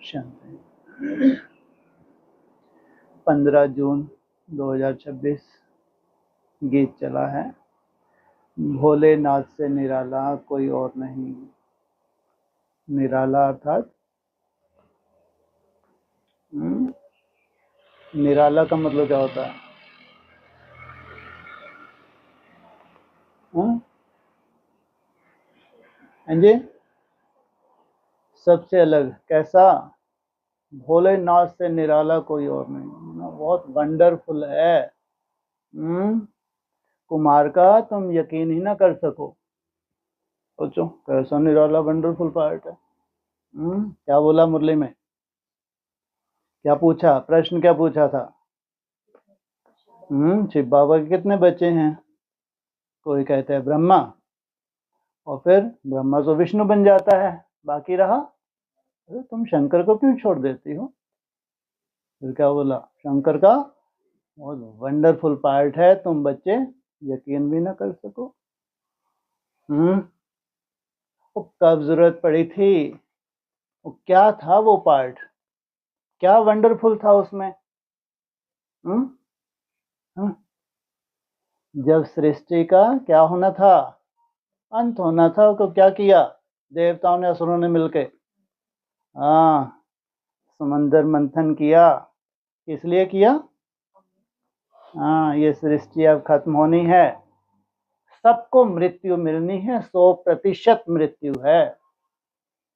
शांति। 15 जून 2026 गीत चला है। भोलेनाथ से निराला कोई और नहीं। निराला अर्थात निराला का मतलब क्या होता है? जी, सबसे अलग। कैसा? भोलेनाथ से निराला कोई और नहीं। बहुत वंडरफुल है। कुमार का तुम यकीन ही ना कर सको। सोचो कैसा निराला वंडरफुल पार्ट है। क्या बोला मुरली में? क्या पूछा? प्रश्न क्या पूछा था? शिव बाबा के कितने बच्चे हैं? कोई कहता है ब्रह्मा, और फिर ब्रह्मा तो विष्णु बन जाता है, बाकी रहा। अरे तुम शंकर को क्यों छोड़ देती हो? फिर क्या बोला? शंकर का बहुत वंडरफुल पार्ट है, तुम बच्चे यकीन भी ना कर सको। वो कब जरूरत पड़ी थी? वो क्या था वो पार्ट? क्या वंडरफुल था उसमें? जब सृष्टि का क्या होना था? अंत होना था। तो क्या किया देवताओं ने, असुरों ने मिलके? हाँ, समंदर मंथन किया। किस लिए किया? हाँ, ये सृष्टि अब खत्म होनी है, सबको मृत्यु मिलनी है, 100% मृत्यु है।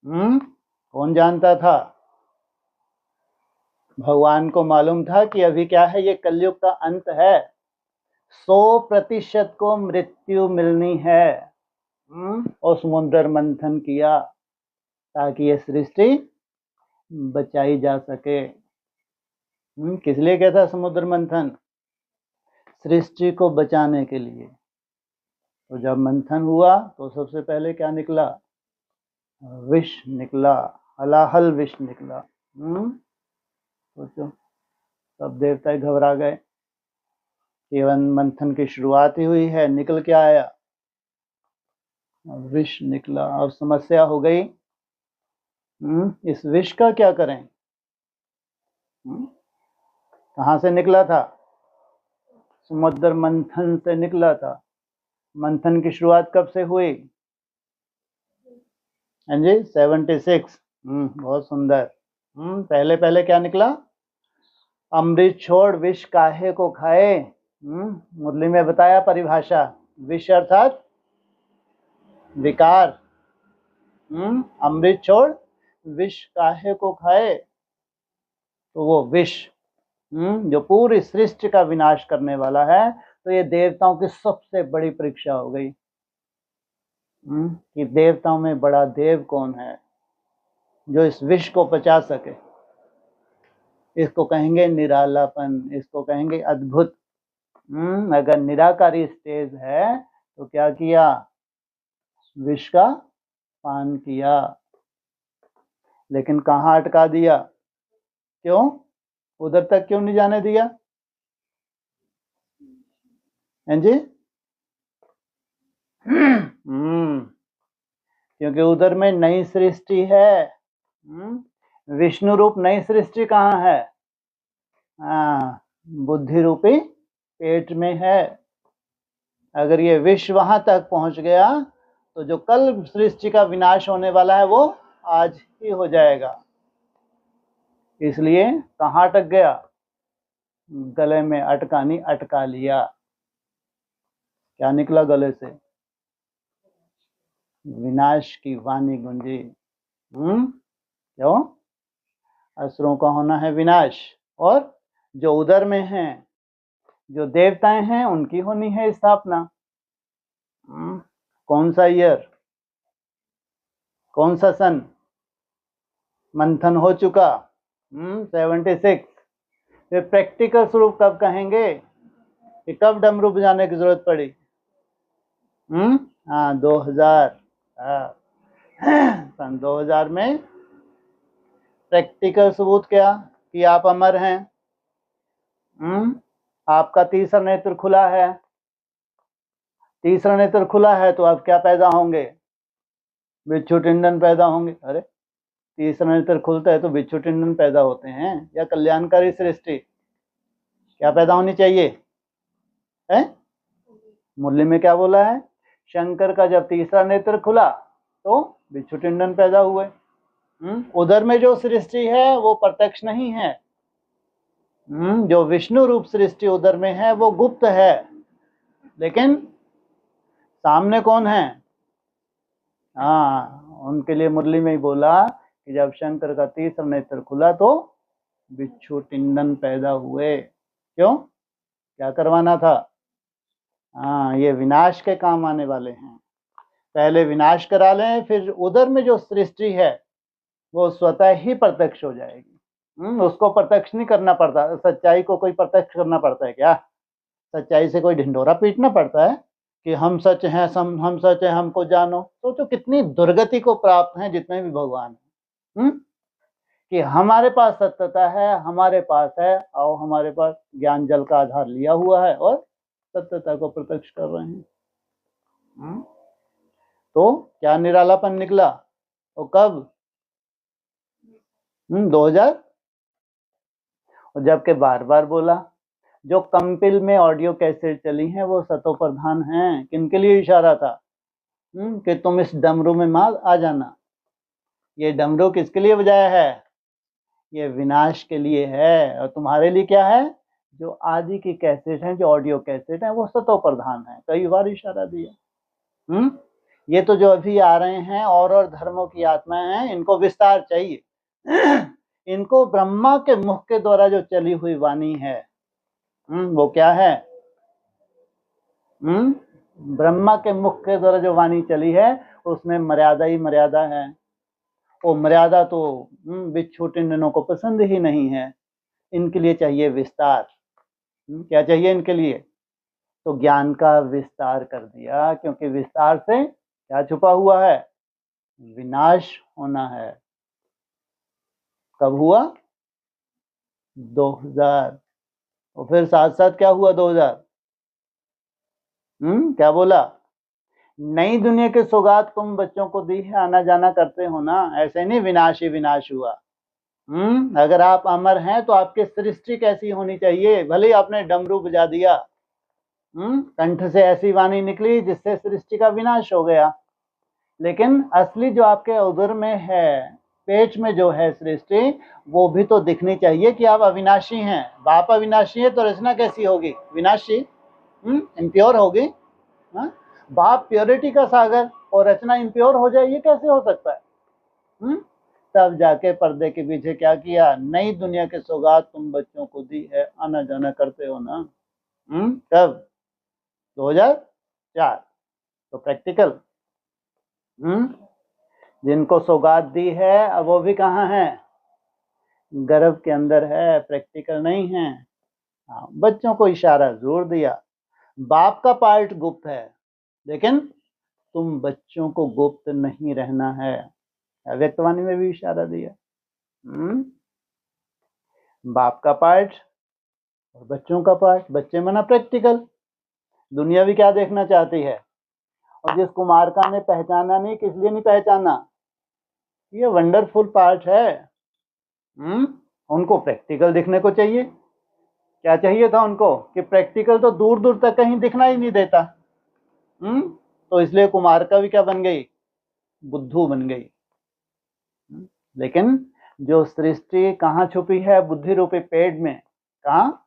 कौन जानता था? भगवान को मालूम था कि अभी क्या है, ये कलयुग का अंत है, 100% को मृत्यु मिलनी है। और समुद्र मंथन किया ताकि ये सृष्टि बचाई जा सके। किस लिए किया था समुद्र मंथन? सृष्टि को बचाने के लिए। तो जब मंथन हुआ तो सबसे पहले क्या निकला? विष निकला, हलाहल विष निकला। सोचो, सब देवता घबरा गए। केवल मंथन की शुरुआत ही हुई है, निकल के आया विष निकला। अब समस्या हो गई, इस विष का क्या करें? कहाँ से निकला था? समुद्र मंथन से निकला था। मंथन की शुरुआत कब से हुई? हाँ जी, 76। बहुत सुंदर। पहले पहले क्या निकला? अमृत छोड़ विष काहे को खाए। मुरली में बताया परिभाषा। विष अर्थात विकार। अमृत छोड़ विष काहे को खाए, तो वो विष जो पूरी सृष्टि का विनाश करने वाला है। तो ये देवताओं की सबसे बड़ी परीक्षा हो गई कि देवताओं में बड़ा देव कौन है जो इस विष को पचा सके। इसको कहेंगे निरालापन, इसको कहेंगे अद्भुत। अगर निराकारी स्टेज है तो क्या किया? विष का पान किया, लेकिन कहाँ अटका दिया? क्यों? उधर तक क्यों नहीं जाने दिया? हैं जी? क्योंकि उधर में नई सृष्टि है। विष्णु रूप नई सृष्टि कहाँ है? बुद्धि रूपी पेट में है। अगर ये विष वहां तक पहुंच गया तो जो कल सृष्टि का विनाश होने वाला है वो आज ही हो जाएगा। इसलिए कहाँ अटक गया? गले में अटका नहीं, अटका लिया। क्या निकला गले से? विनाश की वाणी गुंजी। क्यों? असुरों का होना है विनाश, और जो उदर में हैं, जो देवताएं हैं, उनकी होनी है स्थापना। कौन सा ईयर, कौन सा सन? मंथन हो चुका 76। फिर प्रैक्टिकल स्वरूप कब कहेंगे कि कब डमरू बजाने की जरूरत पड़ी? 2000। सन 2000 में प्रैक्टिकल सबूत क्या कि आप अमर हैं। आपका तीसरा नेत्र खुला है। तीसरा नेत्र खुला है तो आप क्या पैदा होंगे? बिच्छू टिंडन पैदा होंगे। अरे तीसरा नेत्र खुलता है तो बिच्छू टिंडन पैदा होते हैं, या कल्याणकारी सृष्टि क्या पैदा होनी चाहिए है? मुरली में क्या बोला है? शंकर का जब तीसरा नेत्र खुला तो बिच्छू टिंडन पैदा हुए। उधर में जो सृष्टि है वो प्रत्यक्ष नहीं है। जो विष्णु रूप सृष्टि उधर में है वो गुप्त है, लेकिन सामने कौन है? हाँ, उनके लिए मुरली में ही बोला कि जब शंकर का तीसरा नेत्र खुला तो बिच्छू टिंडन पैदा हुए। क्यों? क्या करवाना था? हाँ, ये विनाश के काम आने वाले हैं। पहले विनाश करा लें, फिर उधर में जो सृष्टि है वो स्वतः ही प्रत्यक्ष हो जाएगी। उसको प्रत्यक्ष नहीं करना पड़ता। सच्चाई को कोई प्रत्यक्ष करना पड़ता है क्या? सच्चाई से कोई ढिंढोरा पीटना पड़ता है कि हम सच हैं, हम सच हैं, हमको जानो? सोचो कितनी दुर्गति को प्राप्त हैं जितने भी भगवान हैं, कि हमारे पास सत्यता है, हमारे पास है, आओ हमारे पास ज्ञान जल का आधार लिया हुआ है और सत्यता को प्रत्यक्ष कर रहे हैं। तो क्या निरालापन निकला? तो कब? 2000। और जबकि बार बार बोला, जो कंपिल में ऑडियो कैसेट चली हैं वो सतो प्रधान हैं। किनके लिए इशारा था? कि तुम इस डमरू में माल आ जाना। ये डमरू किसके लिए बजाया है? ये विनाश के लिए है। और तुम्हारे लिए क्या है? जो आदि की कैसेट हैं, जो ऑडियो कैसेट हैं, वो सतो प्रधान है। कई बार इशारा दिया। ये तो जो अभी आ रहे हैं और धर्मों की आत्माएं हैं, इनको विस्तार चाहिए। इनको ब्रह्मा के मुख के द्वारा जो चली हुई वाणी है, वो क्या है? ब्रह्मा के मुख के द्वारा जो वाणी चली है उसमें मर्यादा ही मर्यादा है। वो मर्यादा तो बिच्छू टिंडनों को पसंद ही नहीं है। इनके लिए चाहिए विस्तार। क्या चाहिए इनके लिए? तो ज्ञान का विस्तार कर दिया, क्योंकि विस्तार से क्या छुपा हुआ है? विनाश होना है। कब हुआ? 2000। और फिर साथ साथ क्या हुआ 2000? क्या बोला? नई दुनिया की सौगात तुम बच्चों को दी है, आना जाना करते हो ना। ऐसे नहीं विनाश ही विनाश हुआ। अगर आप अमर हैं तो आपकी सृष्टि कैसी होनी चाहिए? भले ही आपने डमरू बजा दिया, कंठ से ऐसी वाणी निकली जिससे सृष्टि का विनाश हो गया, लेकिन असली जो आपके उदर में है, पेट में जो है सृष्टि, वो भी तो दिखनी चाहिए कि आप अविनाशी हैं। बाप अविनाशी है तो रचना कैसी होगी? विनाशी, इम्प्योर होगी। बाप प्योरिटी का सागर और रचना इम्प्योर हो जाए, ये कैसे हो सकता है? तब जाके पर्दे के पीछे क्या किया? नई दुनिया के सौगात तुम बच्चों को दी है, आना जाना करते हो ना। कब? 2004। तो प्रैक्टिकल जिनको सौगात दी है, अब वो भी कहाँ है? गर्भ के अंदर है, प्रैक्टिकल नहीं है। बच्चों को इशारा जरूर दिया। बाप का पार्ट गुप्त है, लेकिन तुम बच्चों को गुप्त नहीं रहना है। व्यक्तवाणी में भी इशारा दिया। बाप का पार्ट और बच्चों का पार्ट। बच्चे मना प्रैक्टिकल। दुनिया भी क्या देखना चाहती है? और जिस कुमारका ने पहचाना नहीं, किस लिए नहीं पहचाना? ये वंडरफुल पार्ट है। उनको प्रैक्टिकल दिखने को चाहिए। क्या चाहिए था उनको? कि प्रैक्टिकल तो दूर दूर तक कहीं दिखना ही नहीं देता। तो इसलिए कुमारका भी क्या बन गई? बुद्धू बन गई। लेकिन जो सृष्टि कहाँ छुपी है? बुद्धि रूपी पेट में। कहाँ?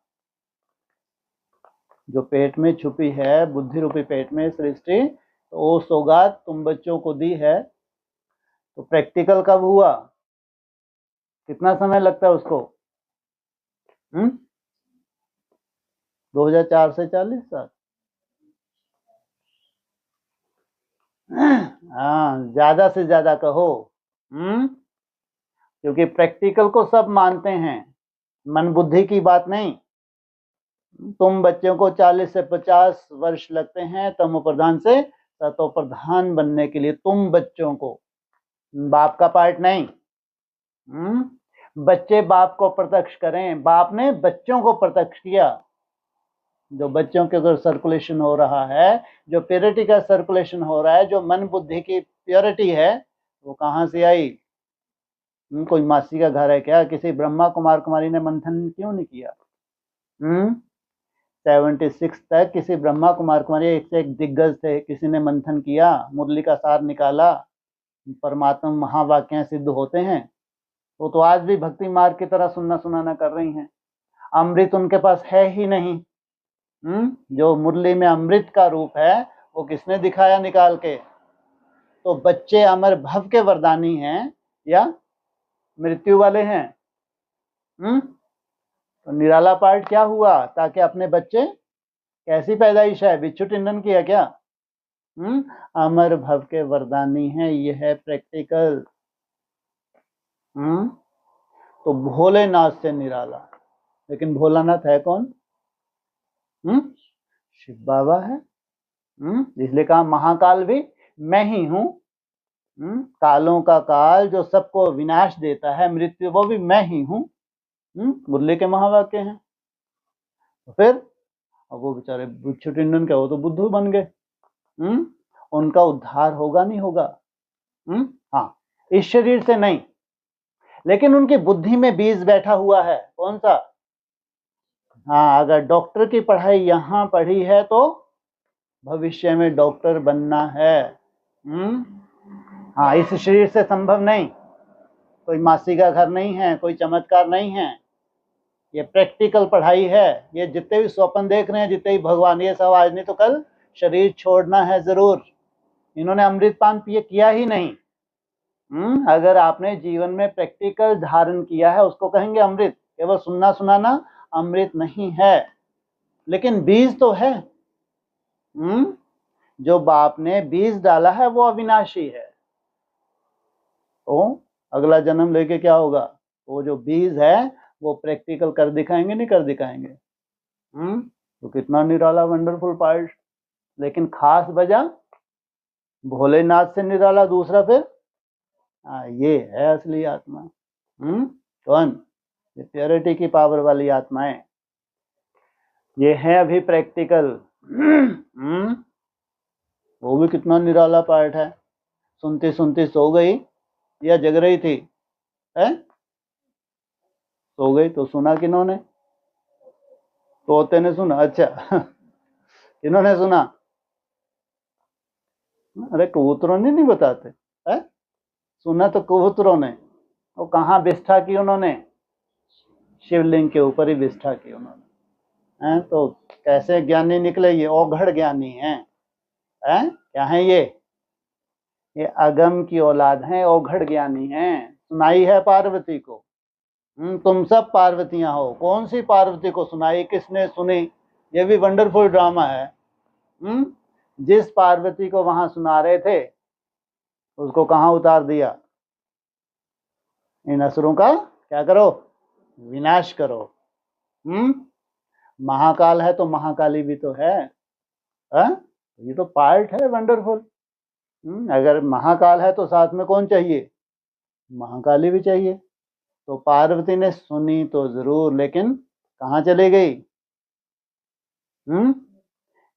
जो पेट में छुपी है, बुद्धि रूपी पेट में सृष्टि, तो वो सौगात तुम बच्चों को दी है। तो प्रैक्टिकल कब हुआ? कितना समय लगता है उसको? 2004 से 40 साल। हाँ, ज्यादा से ज्यादा कहो। क्योंकि प्रैक्टिकल को सब मानते हैं, मन बुद्धि की बात नहीं। तुम बच्चों को 40 से 50 वर्ष लगते हैं तमो प्रधान से सतो प्रधान बनने के लिए। तुम बच्चों को, बाप का पार्ट नहीं। बच्चे बाप को प्रत्यक्ष करें। बाप ने बच्चों को प्रत्यक्ष किया। जो बच्चों के अंदर सर्कुलेशन हो रहा है, जो प्योरिटी का सर्कुलेशन हो रहा है, जो मन बुद्धि की प्योरिटी है, वो कहाँ से आई? कोई मासी का घर है क्या? किसी ब्रह्मा कुमार कुमारी ने मंथन क्यों नहीं किया? 76 तक किसी ब्रह्मा कुमार कुमारी एक से एक दिग्गज थे, किसी ने मंथन किया, मुरली का सार निकाला, परमात्मा महावाक्य सिद्ध होते हैं? वो तो आज भी भक्ति मार्ग की तरह सुनना सुनाना कर रही हैं। अमृत उनके पास है ही नहीं। जो मुरली में अमृत का रूप है वो किसने दिखाया निकाल के? तो बच्चे अमर भव के वरदानी हैं या मृत्यु वाले हैं? तो निराला पार्ट क्या हुआ? ताकि अपने बच्चे, कैसी पैदाइश है? बिच्छू टिंडन की है क्या? अमर भव के वरदानी है, ये है प्रैक्टिकल। तो भोलेनाथ से निराला, लेकिन भोलानाथ है कौन? शिव बाबा है। इसलिए कहा महाकाल भी मैं ही हूं। कालों का काल जो सबको विनाश देता है, मृत्यु, वो भी मैं ही हूं। मुरली के महावाक्य हैं। तो फिर अब वो बेचारे बिच्छू टिंडन क्या, वो तो बुद्धू बन गए। उनका उद्धार होगा नहीं होगा? हाँ, इस शरीर से नहीं, लेकिन उनकी बुद्धि में बीज बैठा हुआ है। कौन सा? हाँ, अगर डॉक्टर की पढ़ाई यहाँ पढ़ी है तो भविष्य में डॉक्टर बनना है। हाँ, इस शरीर से संभव नहीं। कोई मासी का घर नहीं है, कोई चमत्कार नहीं है, ये प्रैक्टिकल पढ़ाई है। ये जितने भी स्वप्न देख रहे हैं, जितने भी भगवान, ये सब आज नहीं तो कल शरीर छोड़ना है जरूर। इन्होंने अमृतपान पिए किया ही नहीं। अगर आपने जीवन में प्रैक्टिकल धारण किया है उसको कहेंगे अमृत। केवल सुनना सुनाना अमृत नहीं है, लेकिन बीज तो है। जो बाप ने बीज डाला है वो अविनाशी है। तो अगला जन्म लेके क्या होगा? वो जो बीज है वो प्रैक्टिकल कर दिखाएंगे, नहीं कर दिखाएंगे? तो कितना निराला वंडरफुल पार्ट। लेकिन खास वजह भोलेनाथ से निराला, दूसरा फिर ये है असली आत्मा। कौन? ये प्योरिटी की पावर वाली आत्माएं, ये है अभी प्रैक्टिकल। वो भी कितना निराला पार्ट है। सुनती सुनती सो गई या जग रही थी? सो गई तो सुना किन्होंने? तोते ने सुना? अच्छा किन्होंने सुना? अरे कबूतरों ने नहीं बताते है? सुना तो कबूतरों ने। वो कहाँ विष्ठा की उन्होंने? शिवलिंग के ऊपर ही विष्ठा की उन्होंने। तो कैसे ज्ञानी निकले? ये औघड़ ज्ञानी हैं। क्या है ये अगम की औलाद हैं, औघड़ ज्ञानी हैं। सुनाई है पार्वती को। तुम सब पार्वतियां हो, कौन सी पार्वती को सुनाई? किसने सुनी? ये भी वंडरफुल ड्रामा है। जिस पार्वती को वहां सुना रहे थे उसको कहां उतार दिया? इन असुरों का क्या करो? विनाश करो। महाकाल है तो महाकाली भी तो है। ये तो पार्ट है वंडरफुल। अगर महाकाल है तो साथ में कौन चाहिए? महाकाली भी चाहिए। तो पार्वती ने सुनी तो जरूर, लेकिन कहाँ चली गई?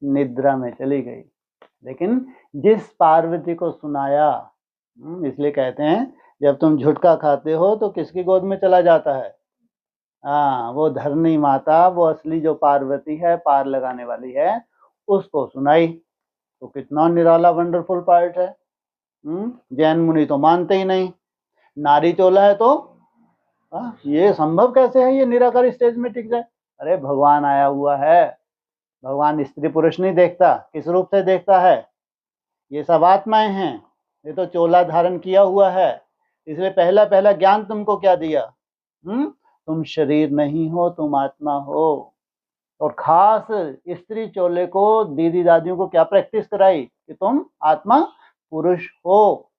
निद्रा में चली गई। लेकिन जिस पार्वती को सुनाया, इसलिए कहते हैं जब तुम झुटका खाते हो तो किसकी गोद में चला जाता है? वो धरणी माता, वो असली जो पार्वती है, पार लगाने वाली है, उसको सुनाई। तो कितना निराला वंडरफुल पार्ट है। जैन मुनि तो मानते ही नहीं। नारी चोला है तो ये संभव कैसे है ये निराकार स्टेज में टिक जाए? अरे भगवान आया हुआ है। भगवान स्त्री पुरुष नहीं देखता, किस रूप से देखता है? ये सब आत्माएं हैं। ये तो चोला धारण किया हुआ है। इसलिए पहला पहला ज्ञान तुमको क्या दिया? तुम शरीर नहीं हो, तुम आत्मा हो। और खास स्त्री चोले को दीदी दादियों को क्या प्रैक्टिस कराई? कि तुम आत्मा पुरुष हो।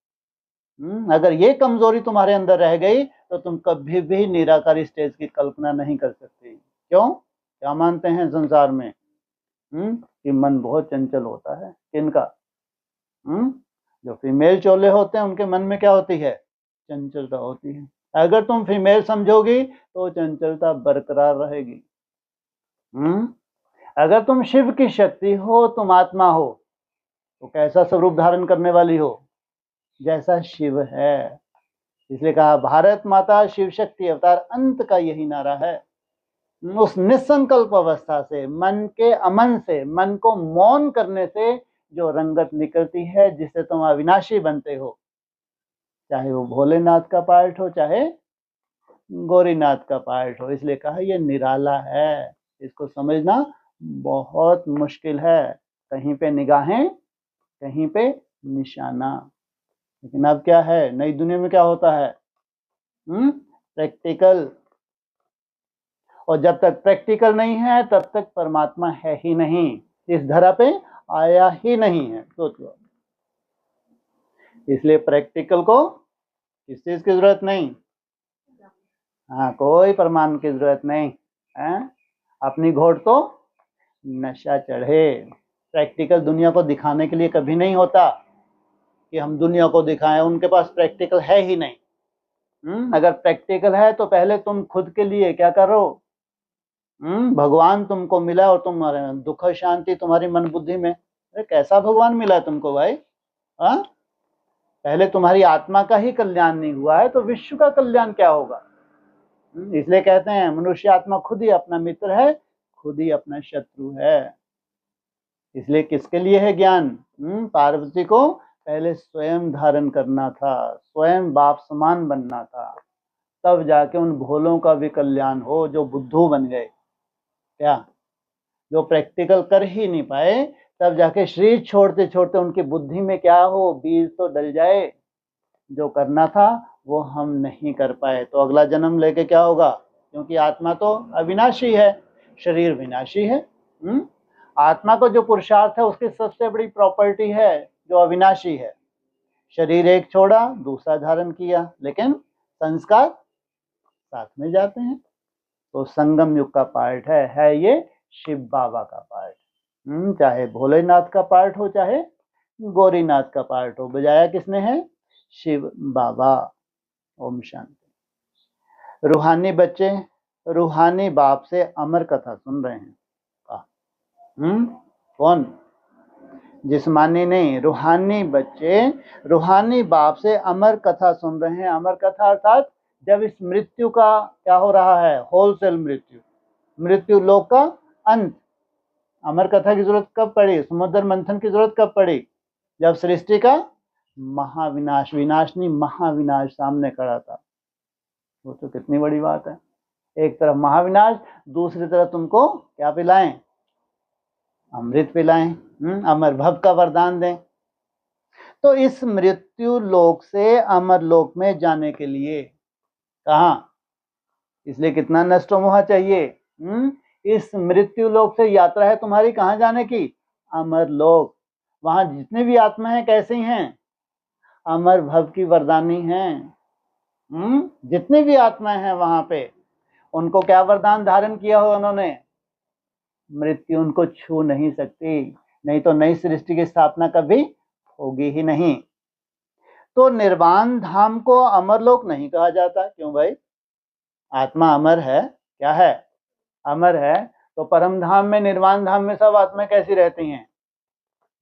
अगर ये कमजोरी तुम्हारे अंदर रह गई तो तुम कभी भी निराकार स्टेज की कल्पना नहीं कर सकते। क्यों? क्या मानते हैं संसार में? कि मन बहुत चंचल होता है। किनका? जो फीमेल चोले होते हैं उनके मन में क्या होती है? चंचलता होती है। अगर तुम फीमेल समझोगी तो चंचलता बरकरार रहेगी। अगर तुम शिव की शक्ति हो, तुम आत्मा हो, तो कैसा स्वरूप धारण करने वाली हो? जैसा शिव है। इसलिए कहा भारत माता शिव शक्ति अवतार अंत का यही नारा है। उस निसंकल्प अवस्था से, मन के अमन से, मन को मौन करने से जो रंगत निकलती है, जिससे तुम अविनाशी बनते हो, चाहे वो भोलेनाथ का पार्ट हो, चाहे गौरीनाथ का पार्ट हो। इसलिए कहा ये निराला है, इसको समझना बहुत मुश्किल है। कहीं पे निगाहें, कहीं पे निशाना। लेकिन अब क्या है, नई दुनिया में क्या होता है, प्रैक्टिकल। और जब तक प्रैक्टिकल नहीं है तब तक परमात्मा है ही नहीं, इस धरा पे आया ही नहीं है। सोच लो। इसलिए प्रैक्टिकल को किस चीज की जरूरत नहीं, हाँ, कोई प्रमाण की जरूरत नहीं है। अपनी घोड़ तो नशा चढ़े। प्रैक्टिकल दुनिया को दिखाने के लिए कभी नहीं होता कि हम दुनिया को दिखाएं, उनके पास प्रैक्टिकल है ही नहीं। अगर प्रैक्टिकल है तो पहले तुम खुद के लिए क्या करो। भगवान तुमको मिला और तुम्हारे दुख शांति तुम्हारी मन बुद्धि में। अरे कैसा भगवान मिला तुमको भाई, हाँ? पहले तुम्हारी आत्मा का ही कल्याण नहीं हुआ है तो विश्व का कल्याण क्या होगा। इसलिए कहते हैं मनुष्य आत्मा खुद ही अपना मित्र है, खुद ही अपना शत्रु है। इसलिए किसके लिए है ज्ञान, पार्वती को पहले स्वयं धारण करना था, स्वयं बाप समान बनना था, तब जाके उन भोलों का भी कल्याण हो जो बुद्धू बन गए। क्या, जो प्रैक्टिकल कर ही नहीं पाए, तब जाके शरीर छोड़ते छोड़ते उनकी बुद्धि में क्या हो, बीज तो डल जाए। जो करना था वो हम नहीं कर पाए, तो अगला जन्म लेके क्या होगा, क्योंकि आत्मा तो अविनाशी है, शरीर विनाशी है। आत्मा को जो पुरुषार्थ है उसकी सबसे बड़ी प्रॉपर्टी है जो अविनाशी है। शरीर एक छोड़ा, दूसरा धारण किया, लेकिन संस्कार साथ में जाते हैं। तो संगम युग का पार्ट है ये शिव बाबा का पार्ट। चाहे भोलेनाथ का पार्ट हो, चाहे गौरीनाथ का पार्ट हो, बजाया किसने है, शिव बाबा। ओम शांति। रूहानी बच्चे रूहानी बाप से अमर कथा सुन रहे हैं। कौन, जिस्मानी नहीं, रूहानी बच्चे रूहानी बाप से अमर कथा सुन रहे हैं। अमर कथा अर्थात जब इस मृत्यु का क्या हो रहा है, होलसेल मृत्यु, मृत्यु लोक का अंत। अमर कथा की जरूरत कब पड़ी, समुद्र मंथन की जरूरत कब पड़ी, जब सृष्टि का महाविनाश, विनाश नहीं महाविनाश सामने खड़ा था। वो तो कितनी बड़ी बात है, एक तरफ महाविनाश, दूसरी तरफ तुमको क्या पिलाएं, अमृत पिलाएं, अमर भव का वरदान दें। तो इस मृत्यु लोक से अमर लोक में जाने के लिए कहा, इसलिए कितना नष्ट मोह चाहिए। इस मृत्यु लोक से यात्रा है तुम्हारी कहाँ जाने की, अमर लोक। वहां जितने भी आत्मा हैं कैसी हैं, अमर भव की वरदानी हैं। जितने भी आत्माएं हैं वहां पे, उनको क्या वरदान धारण किया हो उन्होंने, मृत्यु उनको छू नहीं सकती, नहीं तो नई सृष्टि की स्थापना कभी होगी ही नहीं। तो निर्वाण धाम को अमरलोक नहीं कहा जाता, क्यों भाई, आत्मा अमर है, क्या है, अमर है। तो परम धाम में, निर्वाण धाम में सब आत्माएं कैसी रहती हैं,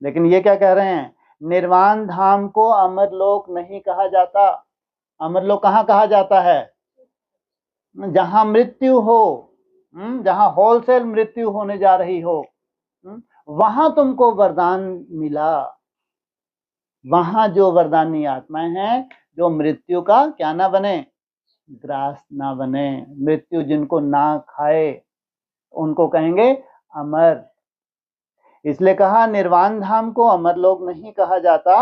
लेकिन ये क्या कह रहे हैं, निर्वाण धाम को अमरलोक नहीं कहा जाता। अमरलोक कहाँ कहा जाता है, जहां मृत्यु हो, जहां होलसेल मृत्यु होने जा रही हो, वहां तुमको वरदान मिला। वहां जो वरदानी आत्माएं हैं जो मृत्यु का क्या ना बने, ग्रास ना बने, मृत्यु जिनको ना खाए, उनको कहेंगे अमर। इसलिए कहा निर्वाण धाम को अमरलोक नहीं कहा जाता।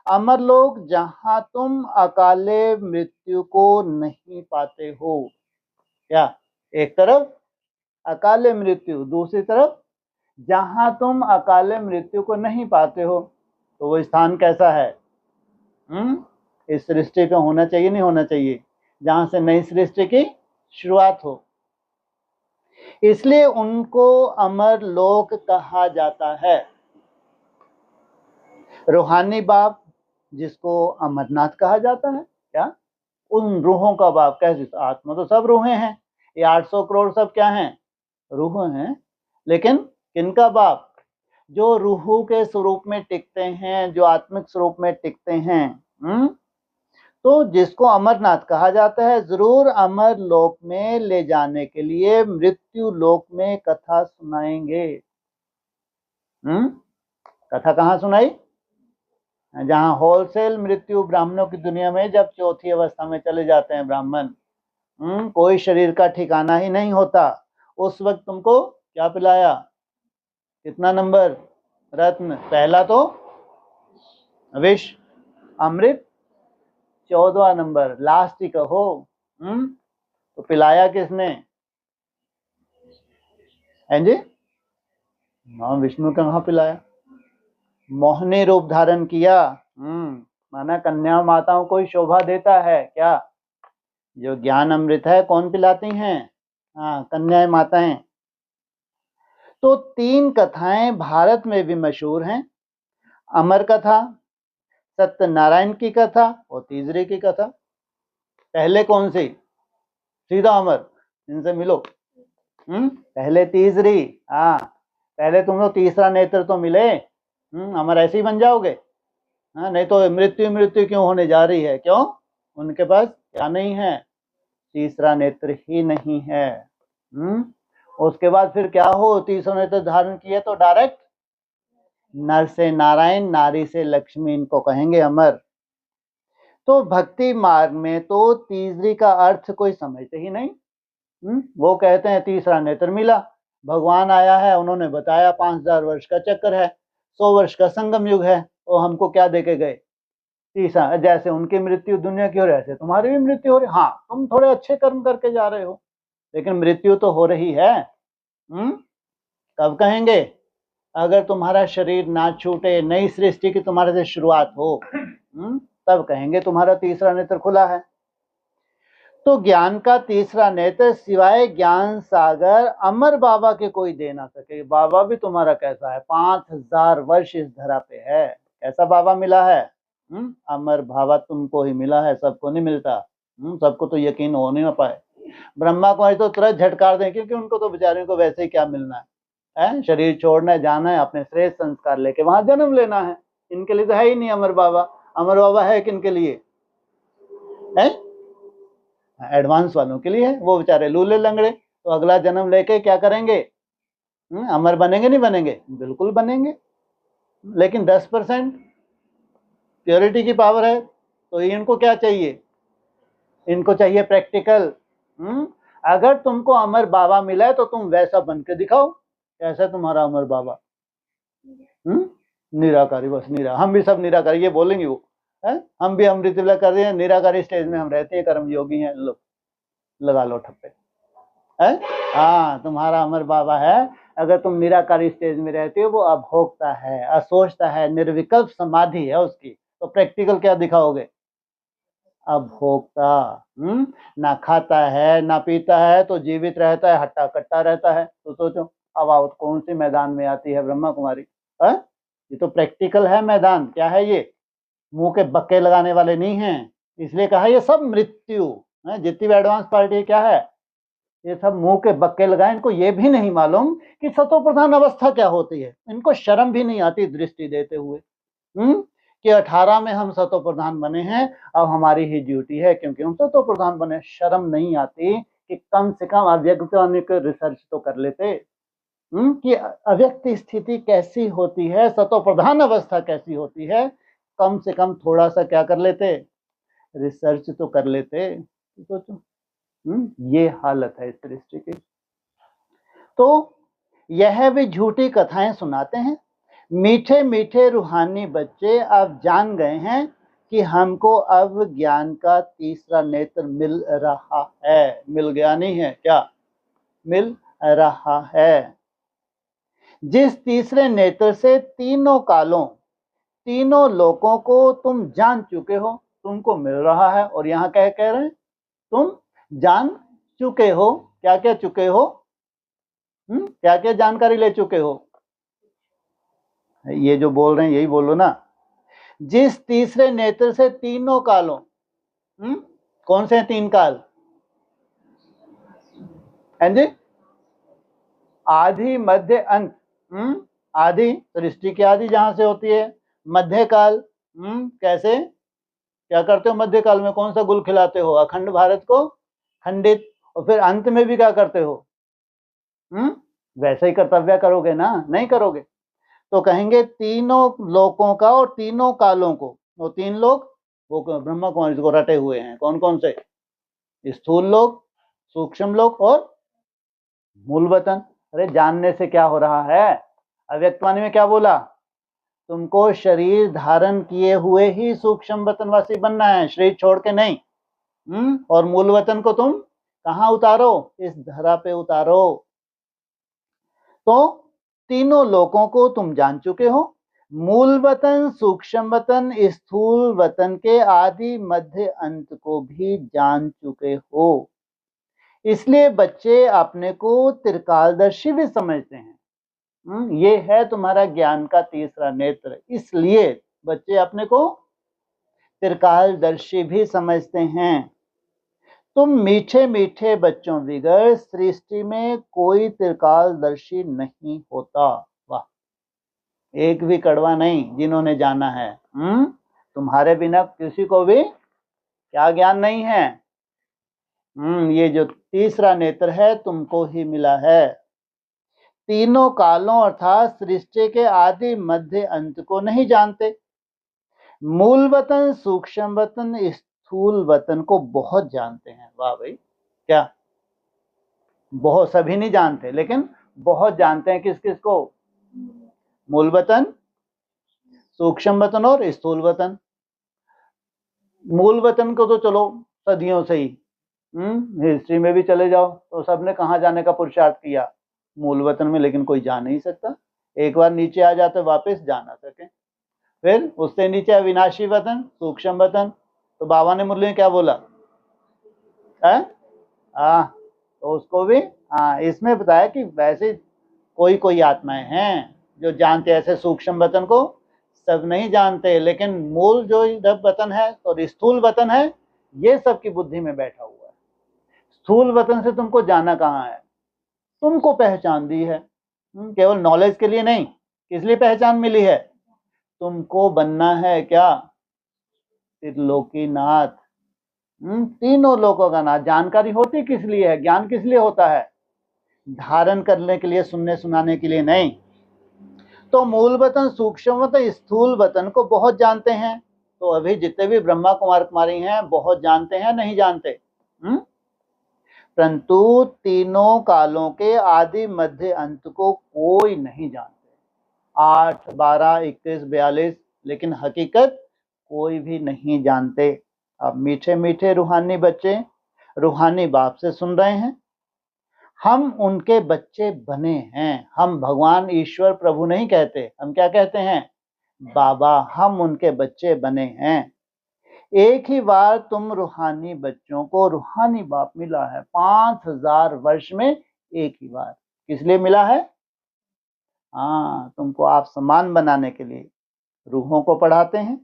अमरलोक जहां तुम अकाले मृत्यु को नहीं पाते हो। क्या, एक तरफ अकाले मृत्यु, दूसरी तरफ जहां तुम अकाले मृत्यु को नहीं पाते हो, तो वो स्थान कैसा है, इस सृष्टि पे होना चाहिए नहीं होना चाहिए, जहां से नई सृष्टि की शुरुआत हो। इसलिए उनको अमर लोक कहा जाता है। रूहानी बाप जिसको अमरनाथ कहा जाता है, क्या, उन रूहों का बाप। कैसे, आत्मा तो सब रूहें हैं, ये 800 करोड़ सब क्या हैं, रूह हैं। लेकिन किनका बाप, जो रूह के स्वरूप में टिकते हैं, जो आत्मिक स्वरूप में टिकते हैं। तो जिसको अमरनाथ कहा जाता है, जरूर अमर लोक में ले जाने के लिए मृत्यु लोक में कथा सुनाएंगे। कथा कहाँ सुनाई? जहां होलसेल मृत्यु ब्राह्मणों की दुनिया में, जब चौथी अवस्था में चले जाते हैं ब्राह्मण, कोई शरीर का ठिकाना ही नहीं होता, उस वक्त तुमको क्या पिलाया? कितना नंबर रत्न? पहला तो विष, अमृत 14वां नंबर, लास्ट ही कहो। तो पिलाया किसने? हैं जी? हाँ, विष्णु के कहाँ पिलाया? मोहनी रूप धारण किया। माना कन्या माताओं को ही शोभा देता है क्या? जो ज्ञान अमृत है कौन पिलाती हैं? हाँ, कन्याएं माताएं। तो 3 कथाएं भारत में भी मशहूर हैं, अमर कथा, सत्यनारायण की कथा और तीसरे की कथा। पहले कौन सी? सीधा अमर, इनसे मिलो। पहले तीसरी। हाँ, पहले तुम लोग तीसरा नेत्र तो मिले, अमर ऐसे ही बन जाओगे। हाँ, नहीं तो मृत्यु मृत्यु क्यों होने जा रही है? क्यों? उनके पास क्या नहीं है? तीसरा नेत्र ही नहीं है। उसके बाद फिर क्या हो? तीसरा नेत्र धारण किए तो डायरेक्ट नर से नारायण, नारी से लक्ष्मी, इनको कहेंगे अमर। तो भक्ति मार्ग में तो तीसरी का अर्थ कोई समझते ही नहीं। वो कहते हैं तीसरा नेत्र मिला, भगवान आया है, उन्होंने बताया 5000 वर्ष का चक्कर है, 100 वर्ष का संगम युग है, तो हमको क्या देके गए? तीसरा। जैसे उनकी मृत्यु दुनिया की हो रही है, तुम्हारी भी मृत्यु हो रही। हाँ, तुम थोड़े अच्छे कर्म करके जा रहे हो, लेकिन मृत्यु तो हो रही है। कब कहेंगे? अगर तुम्हारा शरीर ना छूटे, नई सृष्टि की तुम्हारे से शुरुआत हो, तब कहेंगे तुम्हारा तीसरा नेत्र खुला है। तो ज्ञान का तीसरा नेत्र सिवाय ज्ञान सागर अमर बाबा के कोई दे ना सके। बाबा भी तुम्हारा कैसा है? 5000 वर्ष इस धरा पे है, कैसा बाबा मिला है? अमर बाबा तुमको ही मिला है, सबको नहीं मिलता। सबको तो यकीन हो नहीं पाए। ब्रह्मा को तो तुरंत झटकार दें, क्योंकि उनको तो बेचारियों को वैसे ही क्या मिलना है? शरीर छोड़ना है, जाना है, अपने श्रेष्ठ संस्कार लेके वहां जन्म लेना है। इनके लिए तो है ही नहीं अमर बाबा। अमर बाबा है किनके लिए? है एडवांस वालों के लिए है। वो बेचारे लूले लंगड़े तो अगला जन्म लेके क्या करेंगे? अमर बनेंगे? नहीं बनेंगे? बिल्कुल बनेंगे, लेकिन 10% प्योरिटी की पावर है। तो इनको क्या चाहिए? इनको चाहिए प्रैक्टिकल। अगर तुमको अमर बाबा मिला है तो तुम वैसा बन के दिखाओ। कैसा तुम्हारा अमर बाबा? निराकारी, बस हम भी सब निराकारी, ये बोलेंगे वो है। हम भी अमृत विला कर रहे हैं, निराकारी स्टेज में हम रहते हैं, कर्म योगी हैं। लो लगा लो ठप्पे है। हाँ, तुम्हारा अमर बाबा है। अगर तुम निराकारी स्टेज में रहते हो, वो अभोक्ता है, असोचता है, निर्विकल्प समाधि है उसकी, तो प्रैक्टिकल क्या दिखाओगे? अभोक्ता। ना खाता है ना पीता है, तो जीवित रहता है, हट्टा कट्टा रहता है। तो सोचो अब आओ कौन सी मैदान में आती है ब्रह्मा कुमारी? है ये तो प्रैक्टिकल है मैदान। क्या है ये? मुंह के बक्के लगाने वाले नहीं है। इसलिए कहा ये सब मृत्यु है। जितनी भी एडवांस पार्टी क्या है, ये सब मुंह के बक्के लगाए। इनको ये भी नहीं मालूम कि सतो प्रधान अवस्था क्या होती है। इनको शर्म भी नहीं आती दृष्टि देते हुए कि 18 में हम सतो प्रधान बने हैं, अब हमारी ही ड्यूटी है क्योंकि हम सतो प्रधान बने। शर्म नहीं आती कि कम से कम अव्यक्त रिसर्च तो कर लेते कि अव्यक्त स्थिति कैसी होती है, सतो प्रधान अवस्था कैसी होती है। कम से कम थोड़ा सा क्या कर लेते? रिसर्च तो कर लेते। सोचो ये हालत है इस सृष्टि की। तो यह भी झूठी कथाएं सुनाते हैं। मीठे मीठे रूहानी बच्चे अब जान गए हैं कि हमको अब ज्ञान का तीसरा नेत्र मिल रहा है। मिल गया नहीं है क्या? मिल रहा है। जिस तीसरे नेत्र से तीनों कालों, तीनों लोकों को तुम जान चुके हो, तुमको मिल रहा है। और यहाँ क्या कह रहे हैं? तुम जान चुके हो। क्या क्या चुके हो? क्या क्या जानकारी ले चुके हो? ये जो बोल रहे हैं यही बोलो ना। जिस तीसरे नेत्र से तीनों कालों, कौन से 3 काल? जी, आदि मध्य अंत। आदि सृष्टि की आदि जहां से होती है, मध्य काल कैसे? क्या करते हो मध्यकाल में? कौन सा गुल खिलाते हो? अखंड भारत को खंडित। और फिर अंत में भी क्या करते हो? वैसे ही कर्तव्य करोगे ना? नहीं करोगे तो कहेंगे तीनों लोकों का और तीनों कालों को, वो तीन लोग वो ब्रह्मा कुमारी को रटे हुए हैं। कौन कौन से? स्थूल लोक, सूक्ष्म लोक और मूल वतन। अरे जानने से क्या हो रहा है? अव्यक्तवाणी में क्या बोला? तुमको शरीर धारण किए हुए ही सूक्ष्म वतनवासी बनना है, शरीर छोड़ के नहीं। और मूल वतन को तुम कहाँ उतारो? इस धरा पे उतारो। तो तीनों लोकों को तुम जान चुके हो, मूल वतन, सूक्ष्म वतन, स्थूल वतन के आदि मध्य अंत को भी जान चुके हो। इसलिए बच्चे अपने को त्रिकालदर्शी भी समझते हैं। ये है तुम्हारा ज्ञान का तीसरा नेत्र। इसलिए बच्चे अपने को त्रिकालदर्शी भी समझते हैं। तुम मीठे मीठे बच्चों बिगड़ सृष्टि में कोई त्रिकालदर्शी नहीं होता। वाह, एक भी कड़वा नहीं जिन्होंने जाना है। तुम्हारे बिना किसी को भी क्या ज्ञान नहीं है। ये जो तीसरा नेत्र है तुमको ही मिला है। तीनों कालों अर्थात सृष्टि के आदि मध्य अंत को नहीं जानते। मूल वतन, सूक्ष्म वतन, स्थूल वतन को बहुत जानते हैं। वाह भाई, क्या बहुत? सभी नहीं जानते लेकिन बहुत जानते हैं। किस किस को? मूल वतन, सूक्ष्म वतन और स्थूल वतन। मूल वतन को तो चलो सदियों से ही हिस्ट्री में भी चले जाओ तो सबने कहाँ जाने का पुरुषार्थ किया? मूल वतन में। लेकिन कोई जा नहीं सकता। एक बार नीचे आ जाते वापस जा ना सके। फिर उससे नीचे अविनाशी वतन, सूक्ष्म वतन। तो बाबा ने मुरली में क्या बोला है? तो उसको भी इसमें बताया कि वैसे कोई कोई आत्माएं हैं जो जानते। ऐसे सूक्ष्म वतन को सब नहीं जानते, लेकिन मूल जो वतन है और स्थूल वतन है ये सबकी बुद्धि में बैठा हुआ है। स्थूल वतन से तुमको जाना कहाँ है? तुमको पहचान दी है, केवल नॉलेज के लिए नहीं। किस लिए पहचान मिली है? तुमको बनना है क्या? त्रिलोकीनाथ। तीनों लोकों का नाथ। जानकारी होती किस लिए है? ज्ञान किस लिए होता है? धारण करने के लिए, सुनने सुनाने के लिए नहीं। तो मूल वतन, सूक्ष्म वतन, स्थूल वतन को बहुत जानते हैं। तो अभी जितने भी ब्रह्मा कुमार कुमारी हैं बहुत जानते हैं, नहीं जानते? परंतु तीनों कालों के आदि मध्य अंत को कोई नहीं जानते। 8, 12, 21, 42, लेकिन हकीकत कोई भी नहीं जानते। अब मीठे मीठे रूहानी बच्चे रूहानी बाप से सुन रहे हैं। हम उनके बच्चे बने हैं। हम भगवान ईश्वर प्रभु नहीं कहते, हम क्या कहते हैं? बाबा। हम उनके बच्चे बने हैं। एक ही बार तुम रूहानी बच्चों को रूहानी बाप मिला है। 5000 वर्ष में एक ही बार। किस लिए मिला है? तुमको आप समान बनाने के लिए रूहों को पढ़ाते हैं।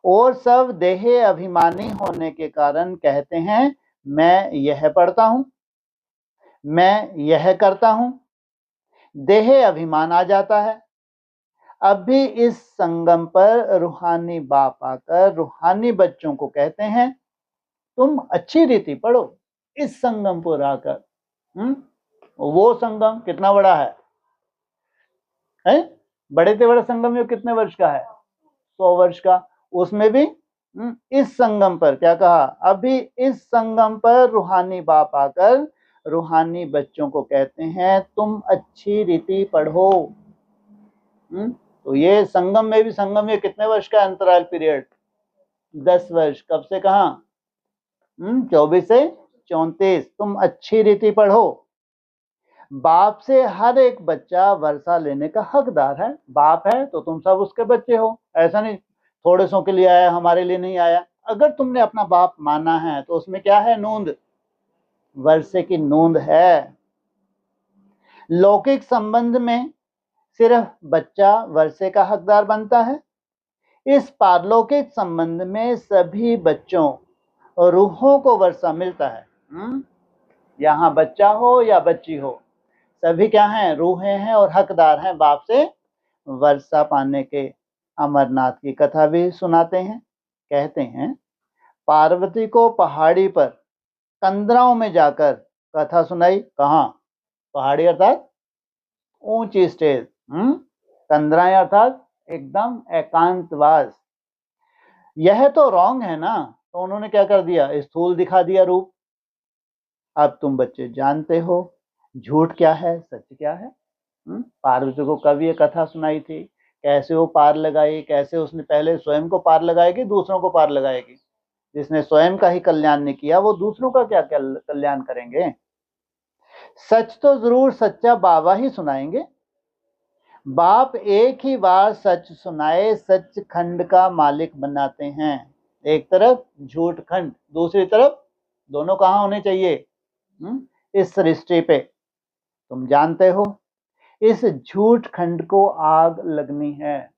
और सब देह अभिमानी होने के कारण कहते हैं मैं यह पढ़ता हूं, मैं यह करता हूं। देह अभिमान आ जाता है। अब भी इस संगम पर रूहानी बाप आकर रूहानी बच्चों को कहते हैं तुम अच्छी रीति पढ़ो। इस संगम पर आकर वो संगम कितना बड़ा है? बड़े से बड़ा संगम ये कितने वर्ष का है? 100 वर्ष का। उसमें भी इस संगम पर क्या कहा? अभी इस संगम पर रूहानी बाप आकर रूहानी बच्चों को कहते हैं तुम अच्छी रीति पढ़ो। तो ये संगम में भी, संगम में कितने वर्ष का अंतराल पीरियड? 10 वर्ष। कब से कहां? 24 से 34। तुम अच्छी रीति पढ़ो। बाप से हर एक बच्चा वर्षा लेने का हकदार है। बाप है तो तुम सब उसके बच्चे हो। ऐसा नहीं थोड़े सौ के लिए आया, हमारे लिए नहीं आया। अगर तुमने अपना बाप माना है तो उसमें क्या है? नोंद, वर्षे की नोंद है। लौकिक संबंध में सिर्फ बच्चा वर्षे का हकदार बनता है। इस पारलौकिक संबंध में सभी बच्चों और रूहों को वर्षा मिलता है। यहाँ बच्चा हो या बच्ची हो, सभी क्या हैं? रूहें हैं और हकदार हैं बाप से वर्षा पाने के। अमरनाथ की कथा भी सुनाते हैं कहते हैं पार्वती को पहाड़ी पर कंदराओं में जाकर कथा सुनाई। कहाँ? पहाड़ी अर्थात ऊंची स्टेज, कंदराएं अर्थात एकदम एकांतवास। यह तो रॉन्ग है ना, तो उन्होंने क्या कर दिया, स्थूल दिखा दिया रूप। अब तुम बच्चे जानते हो झूठ क्या है, सच क्या है। पार्वती को कब ये कथा सुनाई थी, कैसे वो पार लगाई, कैसे उसने पहले स्वयं को पार लगाएगी, दूसरों को पार लगाएगी। जिसने स्वयं का ही कल्याण नहीं किया वो दूसरों का क्या कल्याण करेंगे। सच तो जरूर सच्चा बाबा ही सुनाएंगे। बाप एक ही बार सच सुनाए सच खंड का मालिक बनाते हैं। एक तरफ झूठ खंड, दूसरी तरफ दोनों कहाँ होने चाहिए, इस सृष्टि पे। तुम जानते हो इस झूठ खंड को आग लगनी है।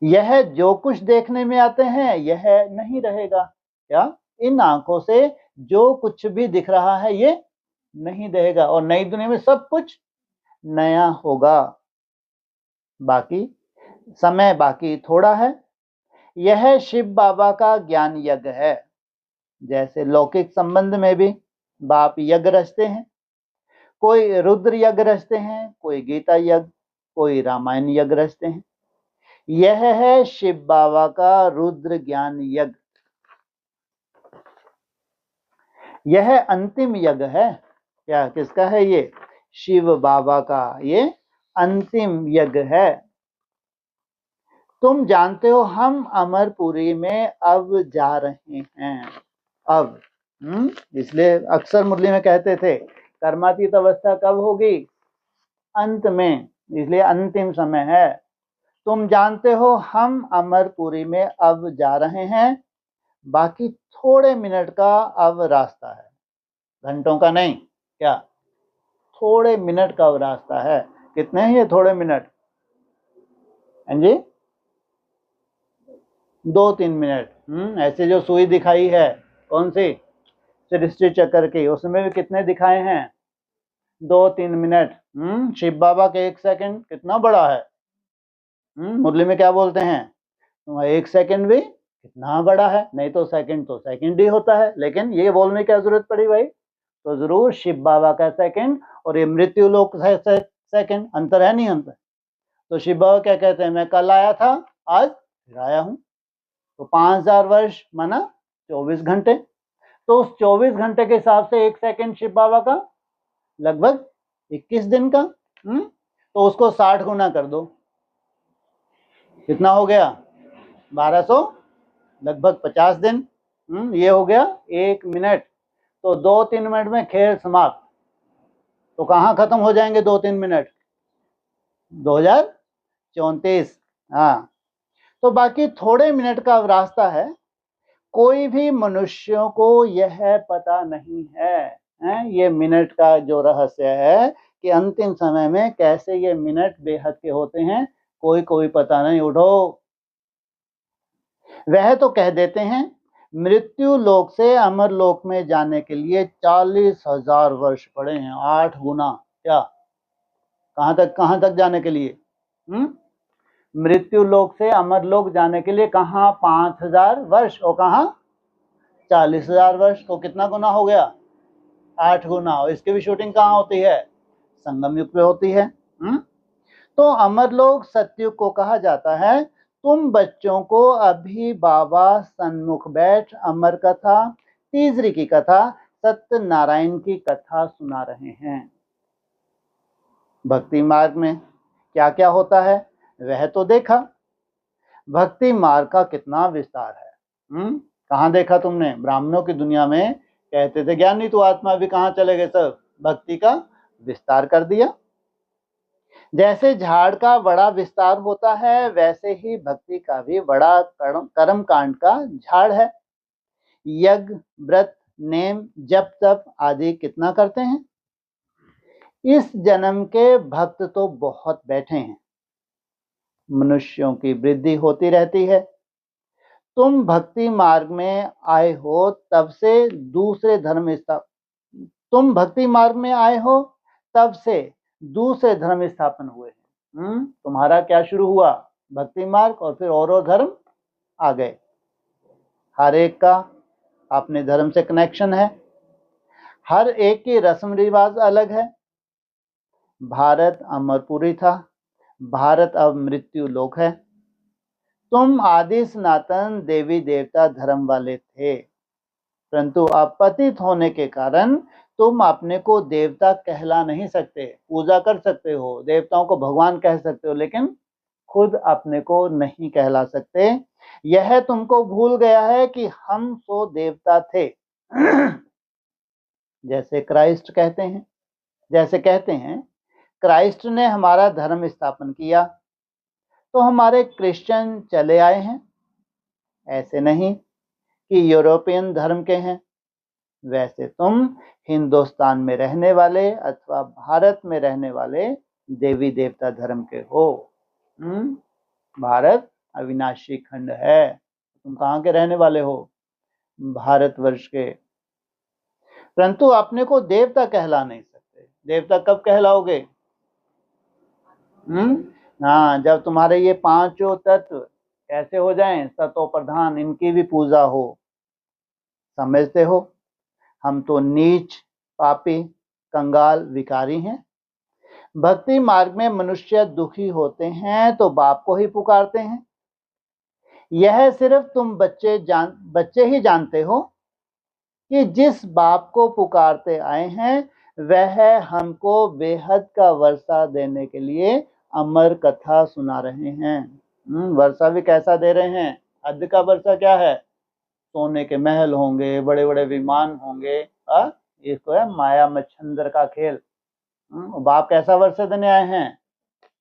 यह जो कुछ देखने में आते हैं यह नहीं रहेगा। क्या? इन आंखों से जो कुछ भी दिख रहा है ये नहीं रहेगा, और नई दुनिया में सब कुछ नया होगा। बाकी समय बाकी थोड़ा है। यह शिव बाबा का ज्ञान यज्ञ है। जैसे लौकिक संबंध में भी बाप यज्ञ रचते हैं, कोई रुद्र यज्ञ रचते हैं, कोई गीता यज्ञ, कोई रामायण यज्ञ रचते हैं। यह है शिव बाबा का रुद्र ज्ञान यज्ञ। यह अंतिम यज्ञ है। क्या? किसका है ये? शिव बाबा का ये अंतिम यज्ञ है। तुम जानते हो हम अमरपुरी में अब जा रहे हैं। अब इसलिए अक्सर मुरली में कहते थे कर्मातीत अवस्था कब होगी? अंत में, इसलिए अंतिम समय है। तुम जानते हो हम अमरपुरी में अब जा रहे हैं। बाकी थोड़े मिनट का अब रास्ता है, घंटों का नहीं। क्या? थोड़े मिनट का अब रास्ता है। कितने हैं ये थोड़े मिनट? हाँ जी, 2-3 मिनट। ऐसे जो सुई दिखाई है कौन सी? सृष्टि चक्र की, उसमें भी कितने दिखाए हैं? 2-3 मिनट। शिव बाबा के 1 सेकंड कितना बड़ा है। मुरली में क्या बोलते हैं? 1 सेकंड भी कितना बड़ा है। नहीं तो सेकंड ही होता है, लेकिन ये बोलने की क्या जरूरत पड़ी भाई? तो जरूर शिव बाबा का सेकंड और ये मृत्यु लोक सेकंड, अंतर है नहीं अंतर। तो शिव बाबा क्या कहते हैं, मैं कल आया था आज फिर आया हूं। तो 5000 वर्ष माना 24 घंटे। तो उस 24 घंटे के हिसाब से 1 सेकंड शिव बाबा का लगभग 21 दिन का। तो उसको 60 गुना कर दो, कितना हो गया? 1200, लगभग 50 दिन। ये हो गया 1 मिनट। तो 2-3 मिनट में खेल समाप्त। तो कहाँ खत्म हो जाएंगे 2-3 मिनट? 2034। हाँ, तो बाकी थोड़े मिनट का रास्ता है। कोई भी मनुष्यों को यह पता नहीं है, ये मिनट का जो रहस्य है कि अंतिम समय में कैसे ये मिनट बेहद के होते हैं, कोई पता नहीं। उठो। वह तो कह देते हैं मृत्यु लोक से अमर लोक में जाने के लिए 40,000 वर्ष पड़े हैं, 8 गुना। क्या? कहां तक जाने के लिए? मृत्यु लोक से अमर लोक जाने के लिए कहाँ 5,000 वर्ष और कहाँ 40,000 वर्ष। तो कितना गुना हो गया? 8 गुना। और इसकी भी शूटिंग कहाँ होती है? संगम युग पे होती है। तो अमरलोक सतयुग को कहा जाता है। तुम बच्चों को अभी बाबा सन्मुख बैठ अमर कथा, तीसरी की कथा, सत्यनारायण की कथा सुना रहे हैं। भक्ति मार्ग में क्या क्या होता है वह तो देखा। भक्ति मार्ग का कितना विस्तार है। कहाँ देखा तुमने? ब्राह्मणों की दुनिया में कहते थे ज्ञानी तू आत्मा, भी कहाँ चले गए सब? भक्ति का विस्तार कर दिया। जैसे झाड़ का बड़ा विस्तार होता है वैसे ही भक्ति का भी बड़ा कर्म कांड का झाड़ है। यज्ञ, व्रत, नेम, जप तप आदि कितना करते हैं। इस जन्म के भक्त तो बहुत बैठे हैं। मनुष्यों की वृद्धि होती रहती है। तुम भक्ति मार्ग में आए हो तब से दूसरे धर्म तुम भक्ति मार्ग में आए हो तब से दूसरे धर्म स्थापन हुए हैं। तुम्हारा क्या शुरू हुआ? भक्ति मार्ग, और फिर और धर्म आ गए। हर एक का अपने धर्म से कनेक्शन है, हर एक की रस्म रिवाज अलग है। भारत अमरपुरी था, भारत अब मृत्यु लोक है। तुम आदि सनातन देवी देवता धर्म वाले थे, परंतु अब पतित होने के कारण तुम अपने को देवता कहला नहीं सकते। पूजा कर सकते हो, देवताओं को भगवान कह सकते हो, लेकिन खुद अपने को नहीं कहला सकते। यह तुमको भूल गया है कि हम सो देवता थे। जैसे कहते हैं क्राइस्ट ने हमारा धर्म स्थापन किया तो हमारे क्रिश्चियन चले आए हैं। ऐसे नहीं कि यूरोपियन धर्म के हैं। वैसे तुम हिंदुस्तान में रहने वाले अथवा भारत में रहने वाले देवी देवता धर्म के हो। भारत अविनाशी खंड है। तुम कहाँ के रहने वाले हो? भारतवर्ष के। परंतु अपने को देवता कहला नहीं सकते। देवता कब कहलाओगे? हाँ, जब तुम्हारे ये पांचों तत्व कैसे हो जाएं, सतो प्रधान, इनकी भी पूजा हो। समझते हो? हम तो नीच, पापी, कंगाल, विकारी हैं। भक्ति मार्ग में मनुष्य दुखी होते हैं तो बाप को ही पुकारते हैं। यह सिर्फ तुम बच्चे ही जानते हो कि जिस बाप को पुकारते आए हैं वह हमको बेहद का वर्षा देने के लिए अमर कथा सुना रहे हैं। वर्षा भी कैसा दे रहे हैं? हद का वर्षा क्या है? सोने के महल होंगे, बड़े बड़े विमान होंगे। इसको है माया मच्छंदर का खेल। बाप कैसा वर्षा देने आए हैं?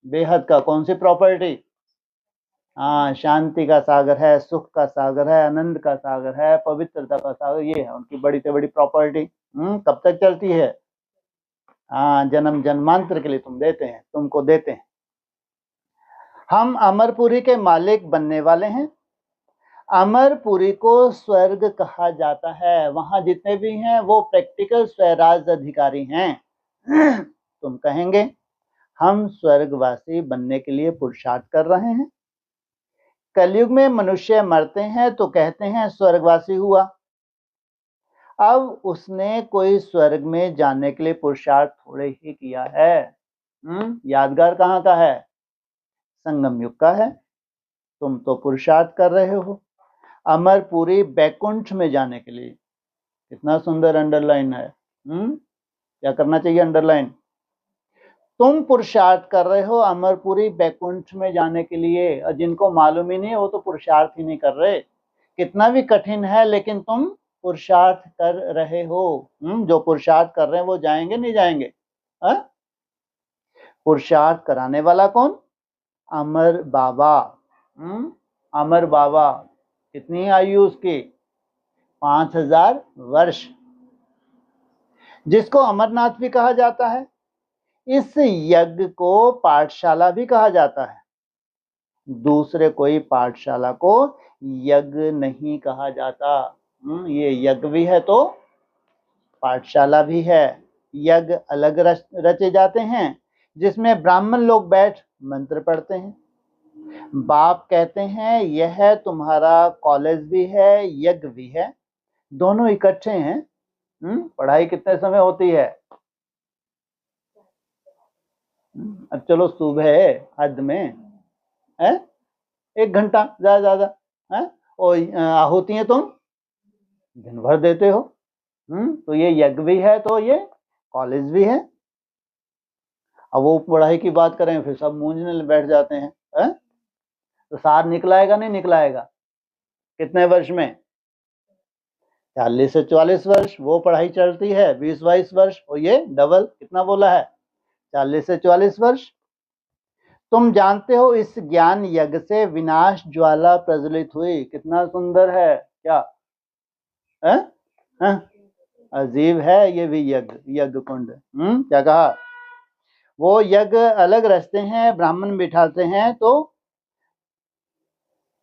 बेहद का। कौन सी प्रॉपर्टी? हाँ, शांति का सागर है, सुख का सागर है, आनंद का सागर है, पवित्रता का सागर। ये है उनकी बड़ी से बड़ी प्रॉपर्टी। कब तक चलती है? हाँ, जन्म जन्मांतर के लिए तुमको देते हैं। हम अमरपुरी के मालिक बनने वाले हैं। अमरपुरी को स्वर्ग कहा जाता है। वहां जितने भी हैं वो प्रैक्टिकल स्वराज अधिकारी हैं। तुम कहेंगे हम स्वर्गवासी बनने के लिए पुरुषार्थ कर रहे हैं। कलयुग में मनुष्य मरते हैं तो कहते हैं स्वर्गवासी हुआ। अब उसने कोई स्वर्ग में जाने के लिए पुरुषार्थ थोड़े ही किया है। यादगार कहाँ का है? संगम युग का है। तुम तो पुरुषार्थ कर रहे हो अमरपुरी बैकुंठ में जाने के लिए। कितना सुंदर अंडरलाइन है। क्या करना चाहिए? अंडरलाइन। तुम पुरुषार्थ कर रहे हो अमरपुरी बैकुंठ में जाने के लिए, और जिनको मालूम ही नहीं वो तो पुरुषार्थ ही नहीं कर रहे। कितना भी कठिन है लेकिन तुम पुरुषार्थ कर रहे हो। जो पुरुषार्थ कर रहे हैं वो जाएंगे नहीं जाएंगे? पुरुषार्थ कराने वाला कौन? अमर बाबा। अमर बाबा। कितनी आयु उसकी? 5000 वर्ष। जिसको अमरनाथ भी कहा जाता है। इस यज्ञ को पाठशाला भी कहा जाता है। दूसरे कोई पाठशाला को यज्ञ नहीं कहा जाता। ये यज्ञ भी है तो पाठशाला भी है। यज्ञ अलग रचे जाते हैं जिसमें ब्राह्मण लोग बैठ मंत्र पढ़ते हैं। बाप कहते हैं यह तुम्हारा कॉलेज भी है, यज्ञ भी है, दोनों इकट्ठे हैं। पढ़ाई कितने समय होती है? अब चलो सुबह हद में है 1 घंटा ज्यादा है, और आहुति है तुम दिन भर देते हो। तो ये यज्ञ भी है तो ये कॉलेज भी है। अब वो पढ़ाई की बात करें फिर सब मूंझने बैठ जाते हैं। तो सार निकलाएगा नहीं निकलाएगा? कितने वर्ष में? 40 से 44 वर्ष वो पढ़ाई चलती है। 20-22 वर्ष। और ये डबल कितना बोला है? 40 से 44 वर्ष। तुम जानते हो इस ज्ञान यज्ञ से विनाश ज्वाला प्रज्वलित हुई। कितना सुंदर है। क्या है? अजीब है ये भी यज्ञ कुंड। क्या कहा? वो यज्ञ अलग रचते हैं, ब्राह्मण बिठाते हैं। तो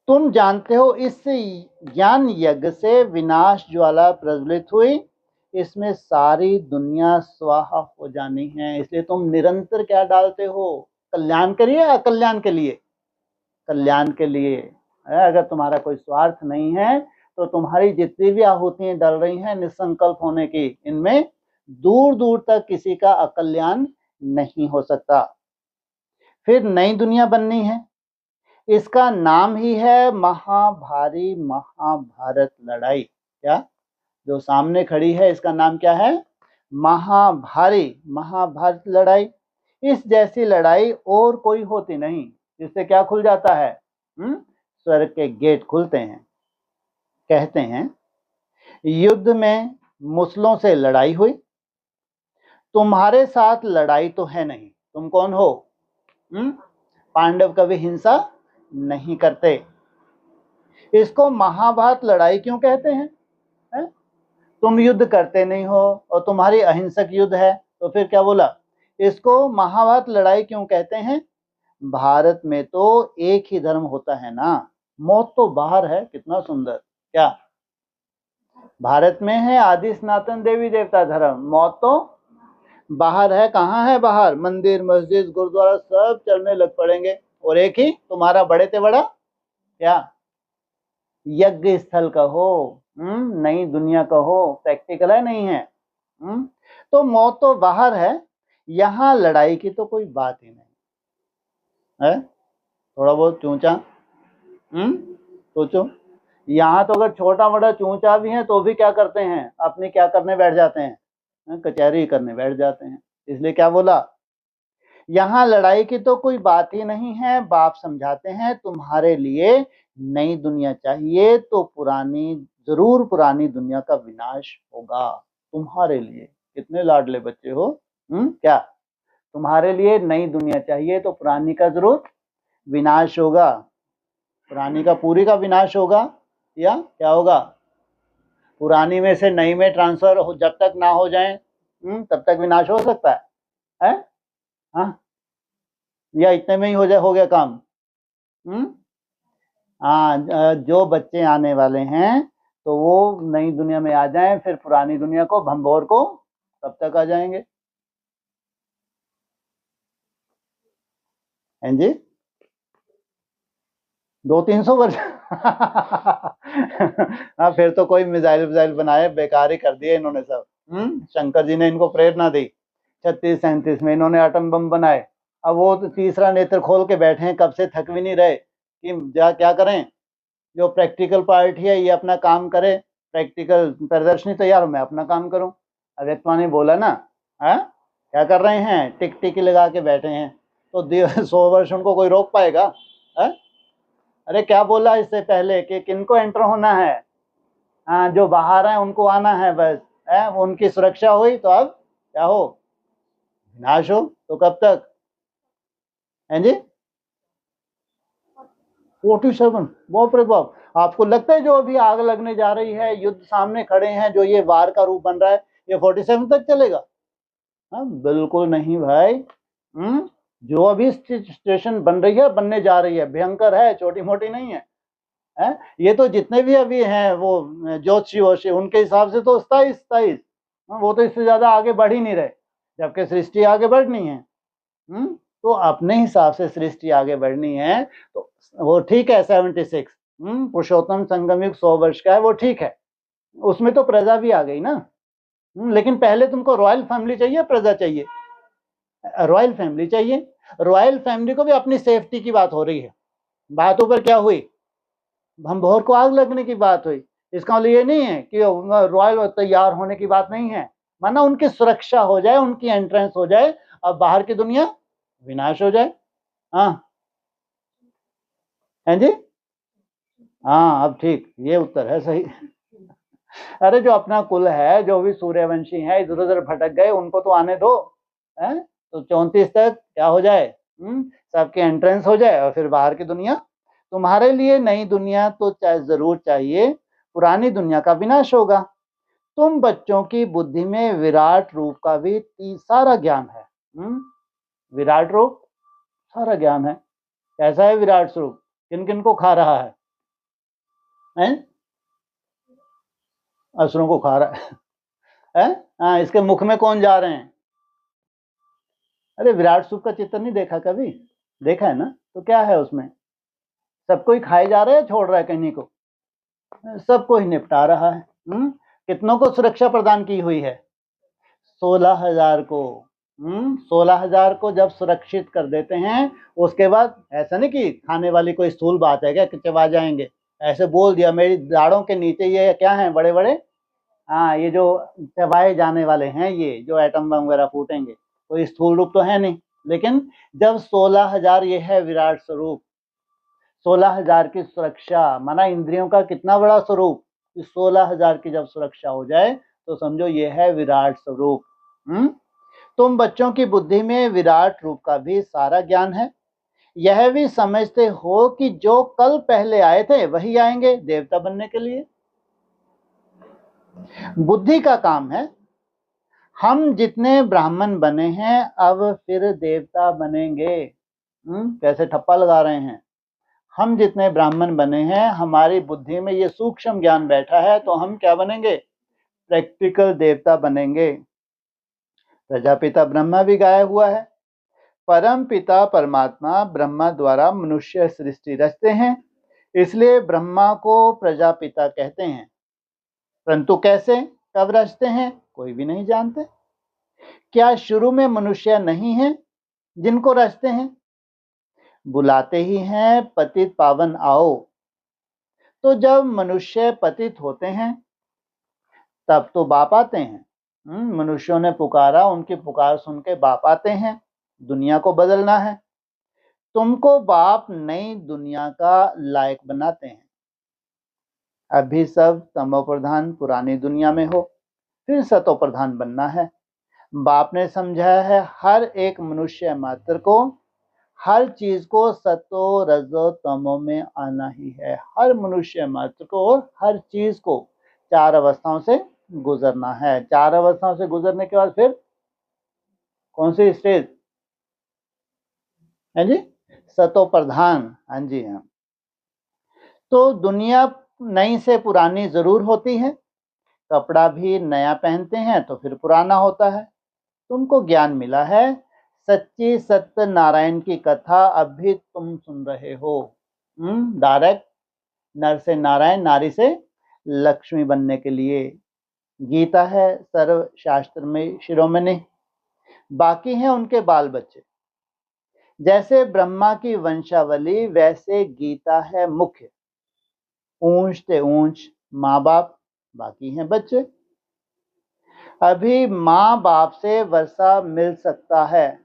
तुम जानते हो इस ज्ञान यज्ञ से विनाश ज्वाला प्रज्वलित हुई। इसमें सारी दुनिया स्वाहा हो जानी है। इसलिए तुम निरंतर क्या डालते हो? कल्याण के लिए, अकल्याण के लिए? कल्याण के लिए। अगर तुम्हारा कोई स्वार्थ नहीं है तो तुम्हारी जितनी भी आहुतियां डल रही हैं निसंकल्प होने की, इनमें दूर दूर तक किसी का अकल्याण नहीं हो सकता। फिर नई दुनिया बननी है, इसका नाम ही है महाभारी महाभारत लड़ाई। क्या जो सामने खड़ी है इसका नाम क्या है? महाभारी महाभारत लड़ाई। इस जैसी लड़ाई और कोई होती नहीं। इससे क्या खुल जाता है? स्वर्ग के गेट खुलते हैं। कहते हैं युद्ध में मुसलों से लड़ाई हुई, तुम्हारे साथ लड़ाई तो है नहीं, तुम कौन हो? पांडव कभी हिंसा नहीं करते। इसको महाभारत लड़ाई क्यों कहते हैं? है? तुम युद्ध करते नहीं हो और तुम्हारी अहिंसक युद्ध है, तो फिर क्या बोला? इसको महाभारत लड़ाई क्यों कहते हैं? भारत में तो एक ही धर्म होता है ना, मौत तो बाहर है। कितना सुंदर। क्या भारत में है आदि सनातन देवी देवता धर्म, मौत तो बाहर है। कहाँ है बाहर? मंदिर मस्जिद गुरुद्वारा सब चलने लग पड़ेंगे, और एक ही तुम्हारा बड़े से बड़ा क्या यज्ञ स्थल कहो, नई दुनिया कहो, प्रैक्टिकल है नहीं है। तो मौत तो बाहर है, यहाँ लड़ाई की तो कोई बात ही नहीं है। थोड़ा बहुत चूचा सोचो, यहाँ तो अगर छोटा बड़ा चूचा भी है तो भी क्या करते हैं? अपने क्या करने बैठ जाते हैं? कचहरी करने बैठ जाते हैं। इसलिए क्या बोला? यहाँ लड़ाई की तो कोई बात ही नहीं है। बाप समझाते हैं तुम्हारे लिए नई दुनिया चाहिए तो जरूर पुरानी दुनिया का विनाश होगा तुम्हारे लिए। कितने लाडले बच्चे हो। क्या तुम्हारे लिए नई दुनिया चाहिए तो पुरानी का जरूर विनाश होगा। पुरानी का पूरी का विनाश होगा या क्या होगा? पुरानी में से नई में ट्रांसफर जब तक ना हो जाए तब तक विनाश हो सकता है? हाँ, या इतने में ही हो गया काम? हाँ, जो बच्चे आने वाले हैं तो वो नई दुनिया में आ जाएं, फिर पुरानी दुनिया को भंबोर को तब तक आ जाएंगे। हैं जी? 200-300 वर्ष हाँ, फिर तो कोई मिसाइल बनाए, बेकार ही कर दिए इन्होंने सब। शंकर जी ने इनको प्रेरणा दी। 36-37 में इन्होंने एटम बम बनाए। अब वो तो तीसरा नेत्र खोल के बैठे हैं, कब से थक भी नहीं रहे कि क्या करें। जो प्रैक्टिकल पार्ट है ये अपना काम करे, प्रैक्टिकल प्रदर्शनी तैयार हो, मैं अपना काम करूं। अव्यक्तवा ने बोला ना, है क्या कर रहे हैं? टिक टिक लगा के बैठे हैं। तो 100 वर्ष उनको कोई रोक पाएगा? है? अरे क्या बोला इससे पहले कि किनको एंटर होना है? हाँ, जो बाहर हैं उनको आना है बस। है? उनकी सुरक्षा हुई तो अब क्या हो? विनाश हो। तो कब तक? हैं जी? 47? बाप रे बाप। आपको लगता है जो अभी आग लगने जा रही है, युद्ध सामने खड़े हैं, जो ये वार का रूप बन रहा है, ये 47 तक चलेगा? हाँ, बिल्कुल नहीं भाई। जो अभी स्टेशन बन रही है, बनने जा रही है, भयंकर है, छोटी मोटी नहीं है। ये तो जितने भी अभी हैं वो ज्योतिषी वोषी, उनके हिसाब से तो 27, वो तो इससे ज्यादा आगे बढ़ ही नहीं रहे, जबकि सृष्टि आगे बढ़नी है। तो अपने हिसाब से सृष्टि आगे बढ़नी है तो वो ठीक है। 76 पुरुषोत्तम संगम युग 100 वर्ष का है, वो ठीक है। उसमें तो प्रजा भी आ गई ना। लेकिन पहले तुमको रॉयल फैमिली चाहिए, प्रजा चाहिए? रॉयल फैमिली चाहिए। रॉयल फैमिली को भी अपनी सेफ्टी की बात हो रही है। बात ऊपर क्या हुई? भंभोर को आग लगने की बात हुई। इसका मतलब ये नहीं है कि रॉयल तैयार होने की बात नहीं है, माना उनकी सुरक्षा हो जाए, उनकी एंट्रेंस हो जाए, अब बाहर की दुनिया विनाश हो जाए। हाँ, हैं जी? हाँ, अब ठीक, ये उत्तर है सही। अरे जो अपना कुल है, जो भी सूर्यवंशी है, इधर उधर भटक गए, उनको तो आने दो। है? तो 34 तक क्या हो जाए? सबके एंट्रेंस हो जाए और फिर बाहर की दुनिया। तुम्हारे लिए नई दुनिया तो जरूर चाहिए, पुरानी दुनिया का विनाश होगा। तुम बच्चों की बुद्धि में विराट रूप का भी सारा ज्ञान है। विराट रूप सारा ज्ञान है। कैसा है विराट स्वरूप? किन किन को खा रहा है? हैं? असुरों को खा रहा है? हाँ, इसके मुख में कौन जा रहे हैं? अरे विराट स्वरूप का चित्र नहीं देखा कभी? देखा है ना? तो क्या है उसमें? सबको ही खाए जा रहा है, छोड़ रहा है किन्हीं को? सबको ही निपटा रहा है। कितनों को सुरक्षा प्रदान की हुई है? 16,000 को। 16,000 को जब सुरक्षित कर देते हैं, उसके बाद ऐसा नहीं कि खाने वाली कोई स्थूल बात है क्या कि चबा जाएंगे, ऐसे बोल दिया मेरी दाढ़ों के नीचे ये क्या है बड़े बड़े, हाँ ये जो चबाए जाने वाले हैं, ये जो एटम बम वगैरह फूटेंगे, कोई स्थूल रूप तो है नहीं। लेकिन जब 16,000 ये है विराट स्वरूप, 16,000 की सुरक्षा माना इंद्रियों का कितना बड़ा स्वरूप, 16,000 की जब सुरक्षा हो जाए तो समझो ये है विराट स्वरूप। तुम बच्चों की बुद्धि में विराट रूप का भी सारा ज्ञान है। यह भी समझते हो कि जो कल पहले आए थे वही आएंगे देवता बनने के लिए। बुद्धि का काम है। हम जितने ब्राह्मण बने हैं अब फिर देवता बनेंगे। कैसे ठप्पा लगा रहे हैं? हम जितने ब्राह्मण बने हैं, हमारी बुद्धि में ये सूक्ष्म ज्ञान बैठा है, तो हम क्या बनेंगे? प्रैक्टिकल देवता बनेंगे। प्रजापिता ब्रह्मा भी गाया हुआ है, परम पिता परमात्मा ब्रह्मा द्वारा मनुष्य सृष्टि रचते हैं, इसलिए ब्रह्मा को प्रजापिता कहते हैं। परंतु कैसे, कब रचते हैं, कोई भी नहीं जानते। क्या शुरू में मनुष्य नहीं है जिनको रचते हैं? बुलाते ही हैं पतित पावन आओ। तो जब मनुष्य पतित होते हैं तब तो बाप आते हैं। मनुष्यों ने पुकारा, उनकी पुकार सुन के बाप आते हैं। दुनिया को बदलना है, तुमको बाप नई दुनिया का लायक बनाते हैं। अभी सब तमो प्रधान पुरानी दुनिया में हो, फिर सतो प्रधान बनना है। बाप ने समझाया है हर एक मनुष्य मात्र को हर चीज को सतो रजो तमो में आना ही है। हर मनुष्य मात्र को हर चीज को 4 अवस्थाओं से गुजरना है। 4 अवस्थाओं से गुजरने के बाद फिर कौन सी स्टेज है जी? सतो प्रधान। हाँ जी हाँ। तो दुनिया नई से पुरानी जरूर होती है, कपड़ा भी नया पहनते हैं तो फिर पुराना होता है। तुमको ज्ञान मिला है, सच्ची सत्य नारायण की कथा अब भी तुम सुन रहे हो। डायरेक्ट नर से नारायण, नारी से लक्ष्मी बनने के लिए। गीता है सर्व शास्त्र में शिरोमणि, बाकी हैं उनके बाल बच्चे। जैसे ब्रह्मा की वंशावली वैसे गीता है मुख्य। ऊंच से ऊंच माँ बाप, बाकी हैं बच्चे। अभी माँ बाप से वर्षा मिल सकता है,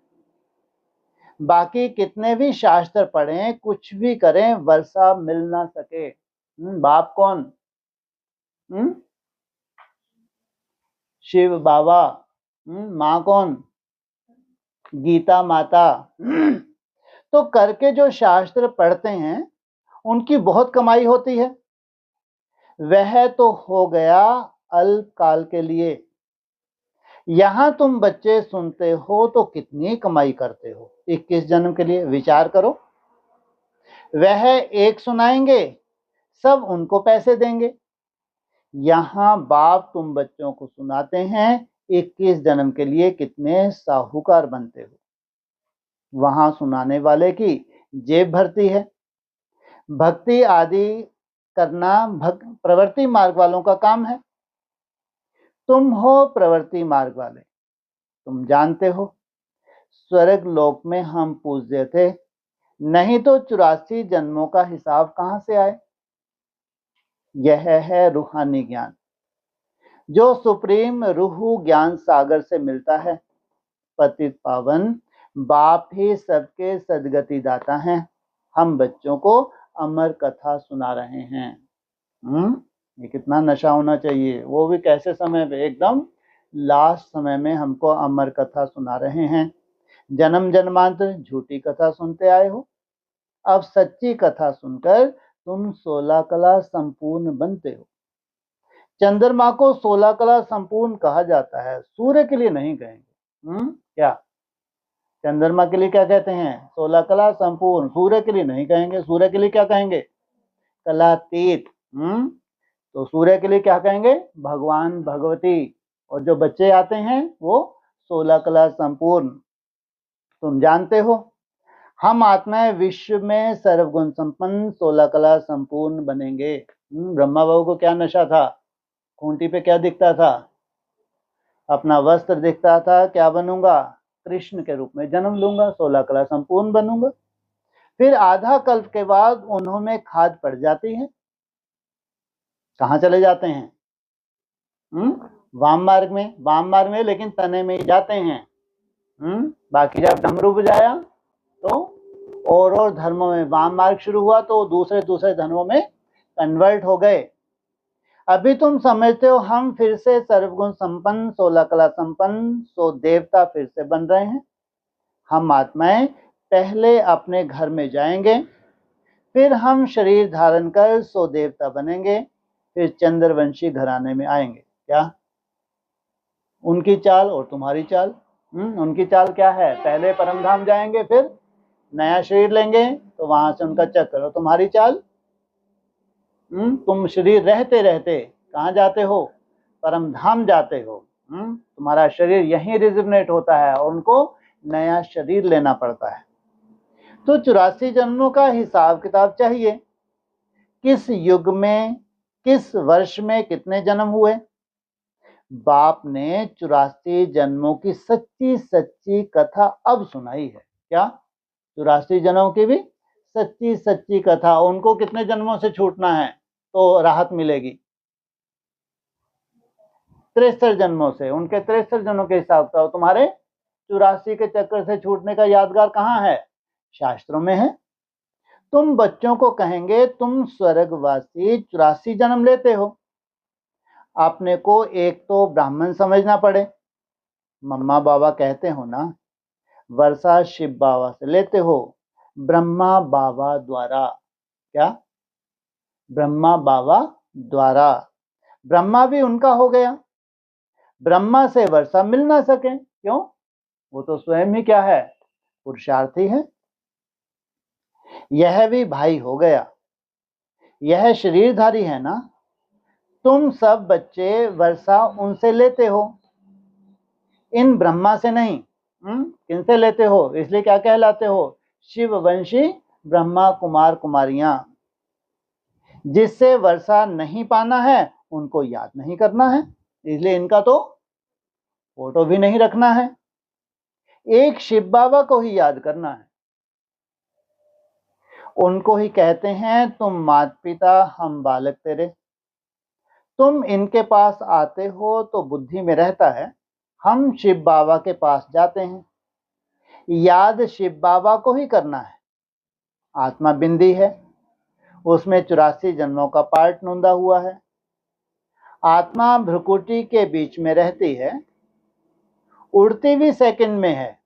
बाकी कितने भी शास्त्र पढ़ें कुछ भी करें वर्षा मिल ना सके। बाप कौन? शिव बाबा। माँ कौन? गीता माता। तो करके जो शास्त्र पढ़ते हैं उनकी बहुत कमाई होती है। वह तो हो गया अल्पकाल के लिए। यहां तुम बच्चे सुनते हो तो कितनी कमाई करते हो 21 जन्म के लिए, विचार करो। वह एक सुनाएंगे, सब उनको पैसे देंगे। यहां बाप तुम बच्चों को सुनाते हैं, 21 जन्म के लिए कितने साहूकार बनते हो। वहां सुनाने वाले की जेब भरती है। भक्ति आदि करना प्रवृत्ति मार्ग वालों का काम है। तुम हो प्रवृत्ति मार्ग वाले, तुम जानते हो स्वर्ग लोक में हम पूज्य थे, नहीं तो 84 जन्मों का हिसाब कहां से आए। यह है रूहानी ज्ञान, जो सुप्रीम रूह ज्ञान सागर से मिलता है। पतित पावन बाप ही सबके सदगति दाता हैं। हम बच्चों को अमर कथा सुना रहे हैं। ये कितना नशा होना चाहिए, वो भी कैसे समय पे, एकदम लास्ट समय में हमको अमर कथा सुना रहे हैं। जन्म जन्मांतर झूठी कथा सुनते आए हो, अब सच्ची कथा सुनकर तुम 16 कला संपूर्ण बनते हो। चंद्रमा को 16 कला संपूर्ण कहा जाता है, सूर्य के लिए नहीं कहेंगे। क्या चंद्रमा के लिए क्या कहते हैं? 16 कला संपूर्ण। सूर्य के लिए नहीं कहेंगे, सूर्य के लिए क्या कहेंगे? कलातीत। तो सूर्य के लिए क्या कहेंगे? भगवान भगवती। और जो बच्चे आते हैं वो 16 कला संपूर्ण। तुम जानते हो हम आत्माएं विश्व में सर्वगुण संपन्न 16 कला संपूर्ण बनेंगे। ब्रह्मा बाबू को क्या नशा था? खूंटी पे क्या दिखता था? अपना वस्त्र दिखता था। क्या बनूंगा? कृष्ण के रूप में जन्म लूंगा, 16 कला संपूर्ण बनूंगा। फिर आधा कल्प के बाद उन्होंने खाद पड़ जाती है। कहाँ चले जाते हैं? वाम मार्ग में, लेकिन तने में ही जाते हैं। बाकी जब डमरू बजाया तो और धर्मों में वाम मार्ग शुरू हुआ, तो दूसरे धर्मों में कन्वर्ट हो गए। अभी तुम समझते हो हम फिर से सर्वगुण संपन्न 16 कला संपन्न 100 देवता फिर से बन रहे हैं। हम आत्माएं पहले अपने घर में जाएंगे, फिर हम शरीर धारण कर 100 देवता बनेंगे, फिर चंद्रवंशी घराने में आएंगे। क्या उनकी चाल और तुम्हारी चाल? उनकी चाल क्या है? पहले परमधाम जाएंगे, फिर नया शरीर लेंगे, तो वहां से उनका चक्कर। और तुम्हारी चाल? तुम शरीर रहते रहते कहाँ जाते हो? परमधाम जाते हो। तुम्हारा शरीर यहीं रिजनेट होता है और उनको नया शरीर लेना पड़ता है। तो 84 जन्मों का हिसाब किताब चाहिए। किस युग में, किस वर्ष में कितने जन्म हुए? बाप ने 84 जन्मों की सच्ची सच्ची कथा अब सुनाई है। क्या? 84 जन्मों की भी सच्ची सच्ची कथा। उनको कितने जन्मों से छूटना है तो राहत मिलेगी? 63 जन्मों से। उनके 63 जन्मों के हिसाब से। तुम्हारे 84 के चक्कर से छूटने का यादगार कहाँ है? शास्त्रों में है। तुम बच्चों को कहेंगे तुम स्वर्गवासी 84 जन्म लेते हो, अपने को एक तो ब्राह्मण समझना पड़े। मम्मा बाबा कहते हो ना, वर्षा शिव बाबा से लेते हो, ब्रह्मा बाबा द्वारा। क्या? ब्रह्मा बाबा द्वारा। ब्रह्मा भी उनका हो गया। ब्रह्मा से वर्षा मिल ना सके, क्यों? वो तो स्वयं ही क्या है? पुरुषार्थी है। यह भी भाई हो गया, यह शरीरधारी है ना। तुम सब बच्चे वर्षा उनसे लेते हो, इन ब्रह्मा से नहीं। किनसे लेते हो? इसलिए क्या कहलाते हो? शिववंशी ब्रह्मा कुमार कुमारियां। जिससे वर्षा नहीं पाना है उनको याद नहीं करना है, इसलिए इनका तो फोटो भी नहीं रखना है। एक शिव बाबा को ही याद करना है। उनको ही कहते हैं तुम माता पिता, हम बालक तेरे। तुम इनके पास आते हो तो बुद्धि में रहता है, हम शिव बाबा के पास जाते हैं। याद शिव बाबा को ही करना है। आत्मा बिंदी है, उसमें 84 जन्मों का पार्ट नोंदा हुआ है। आत्मा भ्रुकुटी के बीच में रहती है, उड़ती भी सेकंड में है।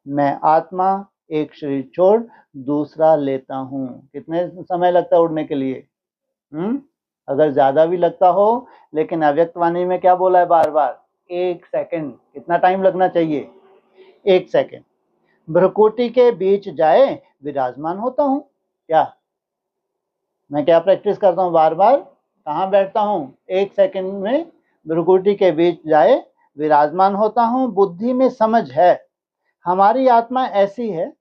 मैं आत्मा एक शरीर छोड़ दूसरा लेता हूँ। कितने समय लगता है उड़ने के लिए? अगर ज्यादा भी लगता हो, लेकिन अव्यक्त वाणी में क्या बोला है बार बार? 1 सेकंड। कितना टाइम लगना चाहिए? 1 सेकंड। भ्रुकुटी के बीच जाए विराजमान होता हूँ। क्या मैं क्या प्रैक्टिस करता हूँ? बार बार कहाँ बैठता हूँ? 1 सेकंड में भ्रुकुटी के बीच जाए विराजमान होता हूँ। बुद्धि में समझ है, हमारी आत्मा ऐसी है।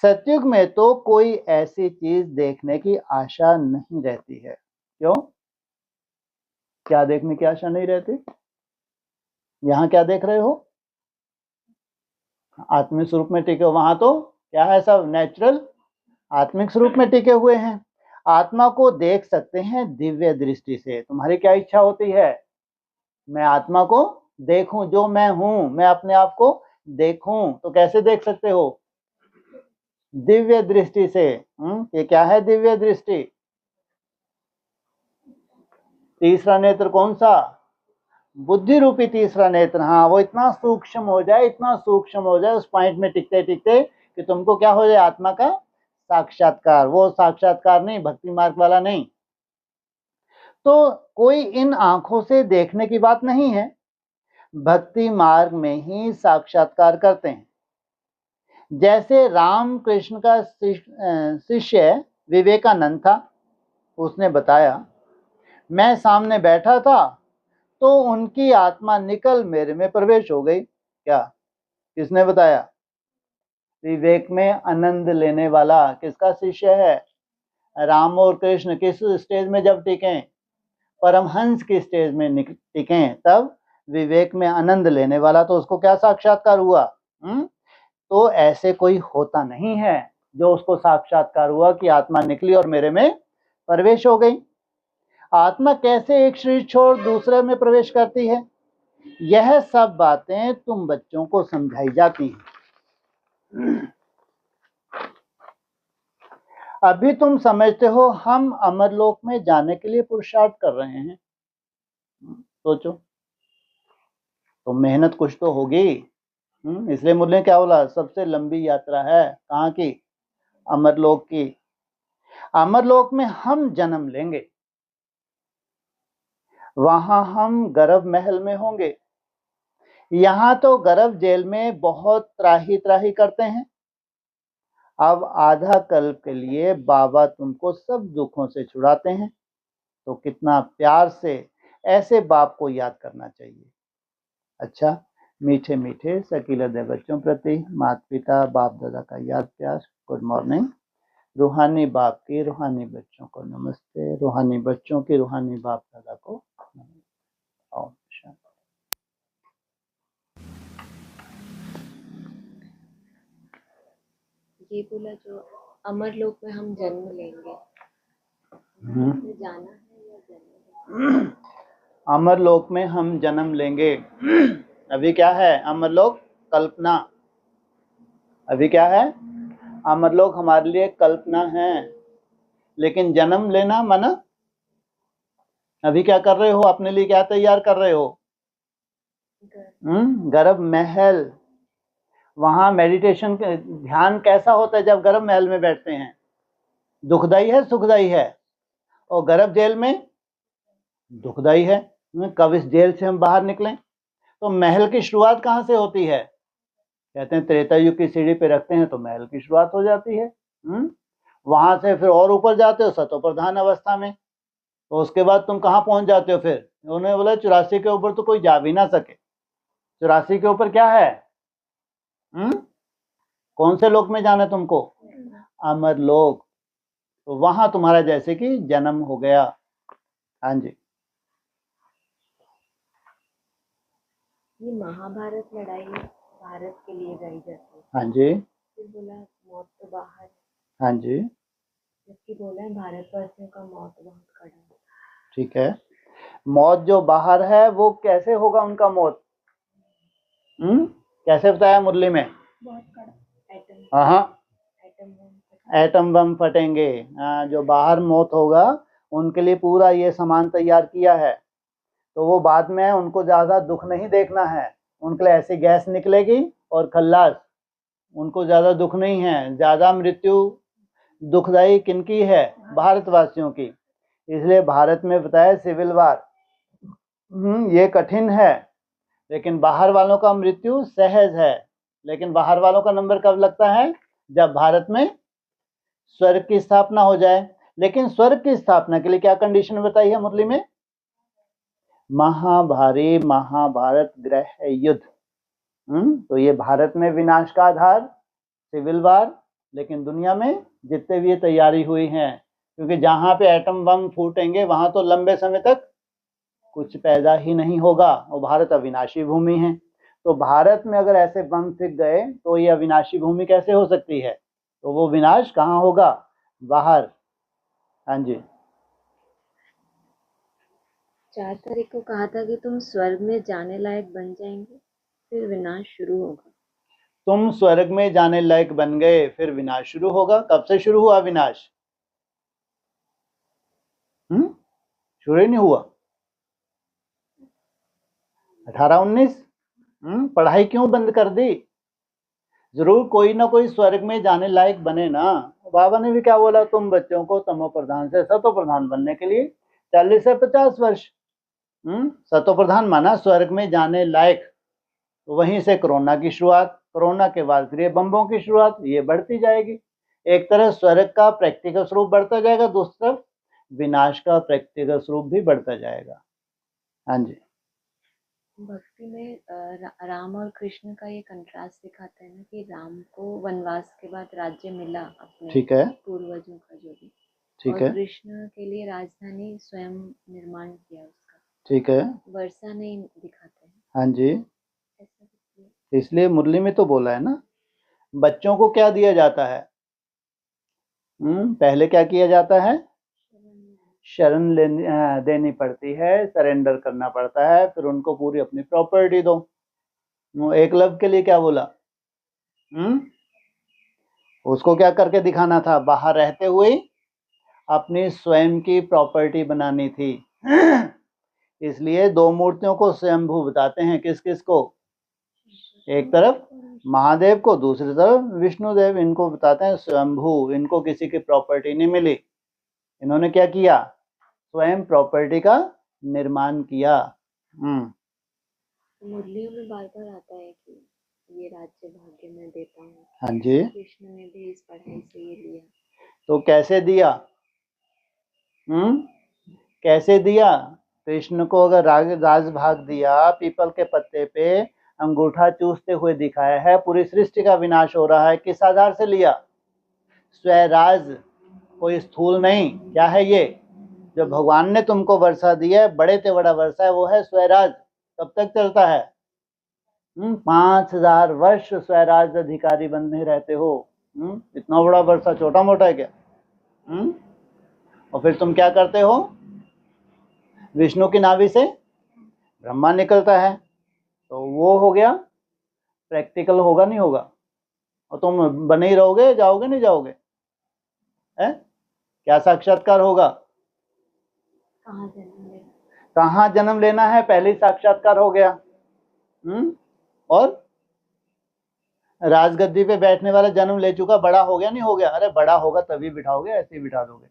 सतयुग में तो कोई ऐसी चीज देखने की आशा नहीं रहती है। क्यों? क्या देखने की आशा नहीं रहती? यहाँ क्या देख रहे हो? आत्मिक स्वरूप में टिके हो। वहां तो क्या है? सब नेचुरल आत्मिक स्वरूप में टिके हुए हैं। आत्मा को देख सकते हैं दिव्य दृष्टि से। तुम्हारी क्या इच्छा होती है? मैं आत्मा को देखूं, जो मैं हूं, मैं अपने आप को देखूं। तो कैसे देख सकते हो? दिव्य दृष्टि से। ये क्या है दिव्य दृष्टि? तीसरा नेत्र कौन सा? बुद्धि रूपी तीसरा नेत्र। हाँ, वो इतना सूक्ष्म हो जाए, इतना सूक्ष्म हो जाए उस पॉइंट में टिकते टिकते कि तुमको क्या हो जाए? आत्मा का साक्षात्कार। वो साक्षात्कार नहीं, भक्ति मार्ग वाला नहीं। तो कोई इन आंखों से देखने की बात नहीं है, भक्ति मार्ग में ही साक्षात्कार करते हैं। जैसे राम कृष्ण का शिष्य विवेकानंद था, उसने बताया मैं सामने बैठा था तो उनकी आत्मा निकल मेरे में प्रवेश हो गई। क्या? किसने बताया? विवेक में आनंद लेने वाला किसका शिष्य है? राम और कृष्ण किस स्टेज में जब टिके? परमहंस की स्टेज में टिके, तब विवेक में आनंद लेने वाला, तो उसको क्या साक्षात्कार हुआ? तो ऐसे कोई होता नहीं है जो उसको साक्षात्कार हुआ कि आत्मा निकली और मेरे में प्रवेश हो गई। आत्मा कैसे एक शरीर छोड़ दूसरे में प्रवेश करती है, यह सब बातें तुम बच्चों को समझाई जाती हैं। अभी तुम समझते हो हम अमरलोक में जाने के लिए पुरुषार्थ कर रहे हैं। सोचो, तो मेहनत कुछ तो होगी। इसलिए मुरली ने क्या बोला? सबसे लंबी यात्रा है कहाँ की? अमरलोक की। अमरलोक में हम जन्म लेंगे, वहां हम गर्भ महल में होंगे। यहाँ तो गर्भ जेल में बहुत त्राही त्राही करते हैं। अब आधा कल्प के लिए बाबा तुमको सब दुखों से छुड़ाते हैं, तो कितना प्यार से ऐसे बाप को याद करना चाहिए। अच्छा, मीठे मीठे सकीलदे बच्चों प्रति माता पिता बाप दादा का याद प्यार। Good morning. रूहानी बाप की रूहानी बच्चों को नमस्ते, रूहानी बच्चों की रूहानी बाप दादा को नमस्ते। ओम शांति। ये बोला जो अमरलोक में हम जन्म लेंगे, जाना है या जन्म? अमरलोक में हम जन्म लेंगे। अभी क्या है? अमरलोक कल्पना। अभी क्या है? अमरलोक हमारे लिए कल्पना है, लेकिन जन्म लेना माना अभी क्या कर रहे हो? अपने लिए क्या तैयार कर रहे हो? गर्भ महल। वहां मेडिटेशन ध्यान कैसा होता है जब गर्भ महल में बैठते हैं? दुखदाई है सुखदाई है? और गर्भ जेल में दुखदाई है। कब इस जेल से हम बाहर निकलें? तो महल की शुरुआत कहाँ से होती है? कहते हैं त्रेता युग की सीढ़ी पे रखते हैं तो महल की शुरुआत हो जाती है। वहां से फिर और ऊपर जाते हो सतो प्रधान अवस्था में, तो उसके बाद तुम कहाँ पहुंच जाते हो? फिर उन्होंने बोला 84 के ऊपर तो कोई जा भी ना सके। 84 के ऊपर क्या है? कौन से लोक में जाना है तुमको? अमर लोक। तो वहां तुम्हारा जैसे कि जन्म हो गया। हाँ जी। ये महाभारत लड़ाई भारत के लिए लड़ी जाती है। हाँ जी। फिर बोला मौत तो बाहर है। हाँ जी। जबकि बोला है भारतवासियों का मौत बहुत कड़ा है। ठीक है, मौत जो बाहर है वो कैसे होगा उनका मौत? कैसे बताया मुरली में? बहुत कड़ा। एटम बम फटेंगे। जो बाहर मौत होगा उनके लिए पूरा ये सामान तैयार किया है, तो वो बाद में उनको ज्यादा दुख नहीं देखना है। उनके लिए ऐसी गैस निकलेगी और खल्लास, उनको ज्यादा दुख नहीं है। ज्यादा मृत्यु दुखदाई किनकी है? भारतवासियों की। इसलिए भारत में बताया सिविल वार ये कठिन है, लेकिन बाहर वालों का मृत्यु सहज है। लेकिन बाहर वालों का नंबर कब लगता है? जब भारत में स्वर्ग की स्थापना हो जाए। लेकिन स्वर्ग की स्थापना के लिए क्या कंडीशन बताई है मुरली में? महाभारी महाभारत ग्रह युद्ध। तो ये भारत में विनाश का आधार सिविल वार, लेकिन दुनिया में जितने भी ये तैयारी हुई है, क्योंकि जहां पे एटम बम फूटेंगे वहां तो लंबे समय तक कुछ पैदा ही नहीं होगा, और भारत अविनाशी भूमि है। तो भारत में अगर ऐसे बम फिक गए तो ये अविनाशी भूमि कैसे हो सकती है? तो वो विनाश कहाँ होगा? बाहर। हाँ जी। 4 तारीख को कहा था कि तुम स्वर्ग में जाने लायक बन जाएंगे, फिर विनाश शुरू होगा। तुम स्वर्ग में जाने लायक बन गए, फिर विनाश शुरू होगा। कब से शुरू हुआ विनाश? शुरू ही नहीं हुआ। 18-19 पढ़ाई क्यों बंद कर दी? जरूर कोई ना कोई स्वर्ग में जाने लायक बने ना। बाबा ने भी क्या बोला? तुम बच्चों को तमो प्रधान से सतो प्रधान बनने के लिए 40 से 50 वर्ष। सतो प्रधान माना स्वर्ग में जाने लायक। तो वहीं से कोरोना की शुरुआत, कोरोना के बाद फिर ये बम्बों की शुरुआत, ये बढ़ती जाएगी। एक तरफ स्वर्ग का प्रैक्टिकल स्वरूप बढ़ता जाएगा, दूसरी तरफ विनाश का प्रैक्टिकल स्वरूप भी बढ़ता जाएगा। हाँ जी। भक्ति में राम और कृष्ण का ये कंट्रास्ट दिखाता है ना कि राम को वनवास के बाद राज्य मिला अपने ठीक है, पूर्वजों का जो भी, ठीक और है, कृष्ण के लिए राजधानी स्वयं निर्माण किया उसका, ठीक है। वर्षा नहीं दिखाते हैं हाँ जी, ऐसा कुछ। इसलिए मुरली में तो बोला है ना, बच्चों को क्या दिया जाता है? पहले क्या किया जाता है? शरण देनी पड़ती है, सरेंडर करना पड़ता है, फिर उनको पूरी अपनी प्रॉपर्टी दो। वो एकलव्य के लिए क्या बोला? हम्म उसको क्या करके दिखाना था? बाहर रहते हुए अपनी स्वयं की प्रॉपर्टी बनानी थी। इसलिए दो मूर्तियों को स्वयंभू बताते हैं। किस किस को? एक तरफ महादेव को, दूसरी तरफ विष्णुदेव। इनको बताते हैं स्वयंभू। इनको किसी की प्रॉपर्टी नहीं मिली, इन्होंने क्या किया? स्वयं प्रॉपर्टी का निर्माण किया। मुरलियों में बार बार आता है कि ये राज्य भाग्य मैं देता हूँ। हाँ जी, कृष्ण ने भी इस पढ़ाई से ये लिया। तो कैसे दिया? कैसे दिया? कृष्ण को अगर राज भाग दिया, पीपल के पत्ते पे अंगूठा चूसते हुए दिखाया है, पूरी सृष्टि का विनाश हो रहा है, किस आधार से लिया? स्वराज, कोई स्थूल नहीं। क्या है ये? जो भगवान ने तुमको वर्षा दी है, बड़े से बड़ा वर्षा है, वो है स्वराज। कब तक चलता है? 5,000 वर्ष स्वराज अधिकारी बने रहते हो। इतना बड़ा वर्षा छोटा मोटा है क्या? और फिर तुम क्या करते हो? विष्णु की नाभि से ब्रह्मा निकलता है, तो वो हो गया प्रैक्टिकल। होगा नहीं होगा? और तुम बने ही रहोगे, जाओगे नहीं जाओगे? है क्या साक्षात्कार होगा? कहाँ जन्म लेना, कहाँ जन्म लेना है, पहले ही साक्षात्कार हो गया। और राजगद्दी पे बैठने वाला जन्म ले चुका, बड़ा हो गया नहीं हो गया? अरे बड़ा होगा तभी बिठाओगे, ऐसे ही बिठा दोगे?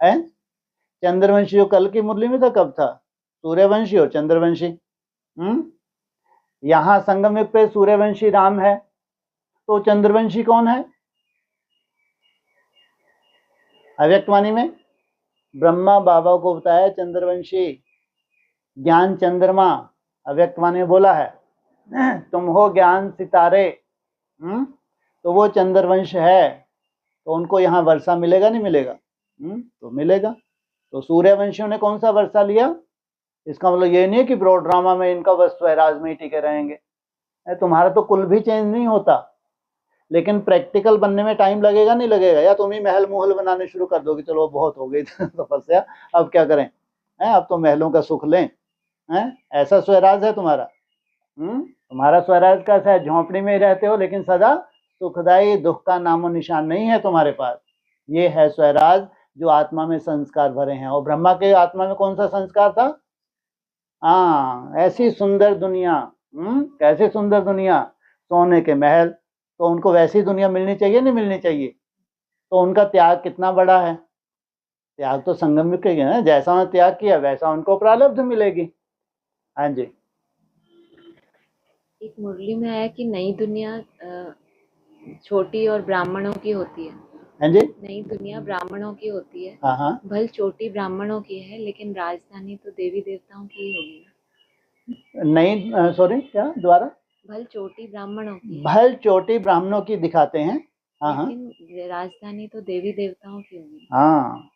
है चंद्रवंशी जो कल की मुरली में था, कब था? सूर्यवंशी और चंद्रवंशी। यहाँ संगम युग पे सूर्यवंशी राम है, तो चंद्रवंशी कौन है? अव्यक्तवाणी में ब्रह्मा बाबा को बताया चंद्रवंशी, ज्ञान चंद्रमा। अव्यक्तवाणी में बोला है तुम हो ज्ञान सितारे। तो वो चंद्रवंश है, तो उनको यहाँ वर्षा मिलेगा नहीं मिलेगा? तो मिलेगा। तो सूर्यवंशियों ने कौन सा वर्षा लिया? इसका मतलब ये नहीं है कि ब्रॉड ड्रामा में इनका बस स्वराज में ही टिके रहेंगे। तुम्हारा तो कुल भी चेंज नहीं होता, लेकिन प्रैक्टिकल बनने में टाइम लगेगा नहीं लगेगा? या तुम ही महल महल बनाने शुरू कर दोगे, चलो बहुत हो गई तपस्या, अब क्या करें? अब तो महलों का सुख लें। ऐसा स्वराज है तुम्हारा? तुम्हारा स्वराज कैसा है? झोंपड़ी में ही रहते हो, लेकिन सदा सुखदायी, दुख का नामो निशान नहीं है तुम्हारे पास। ये है स्वराज, जो आत्मा में संस्कार भरे हैं। और ब्रह्मा के आत्मा में कौन सा संस्कार था? ऐसी सुंदर दुनिया। कैसी सुंदर दुनिया? सोने के महल। तो उनको वैसी दुनिया मिलनी चाहिए नहीं मिलनी चाहिए? तो उनका त्याग कितना बड़ा है? त्याग तो संगम युग के ना, जैसा उन्होंने त्याग किया वैसा उनको प्रारब्ध मिलेगी। हाँ जी, एक मुरली में आया कि नई दुनिया छोटी और ब्राह्मणों की होती है। हाँ जी, नई दुनिया ब्राह्मणों की होती है। हाँ हाँ। भल चोटी ब्राह्मणों की है, लेकिन राजधानी तो देवी देवताओं की ही होगी ना। नहीं, सॉरी, क्या दोबारा? भल चोटी ब्राह्मणों की है, भल चोटी ब्राह्मणों की दिखाते हैं। हाँ हाँ लेकिन राजधानी तो देवी देवताओं की होगी। हाँ,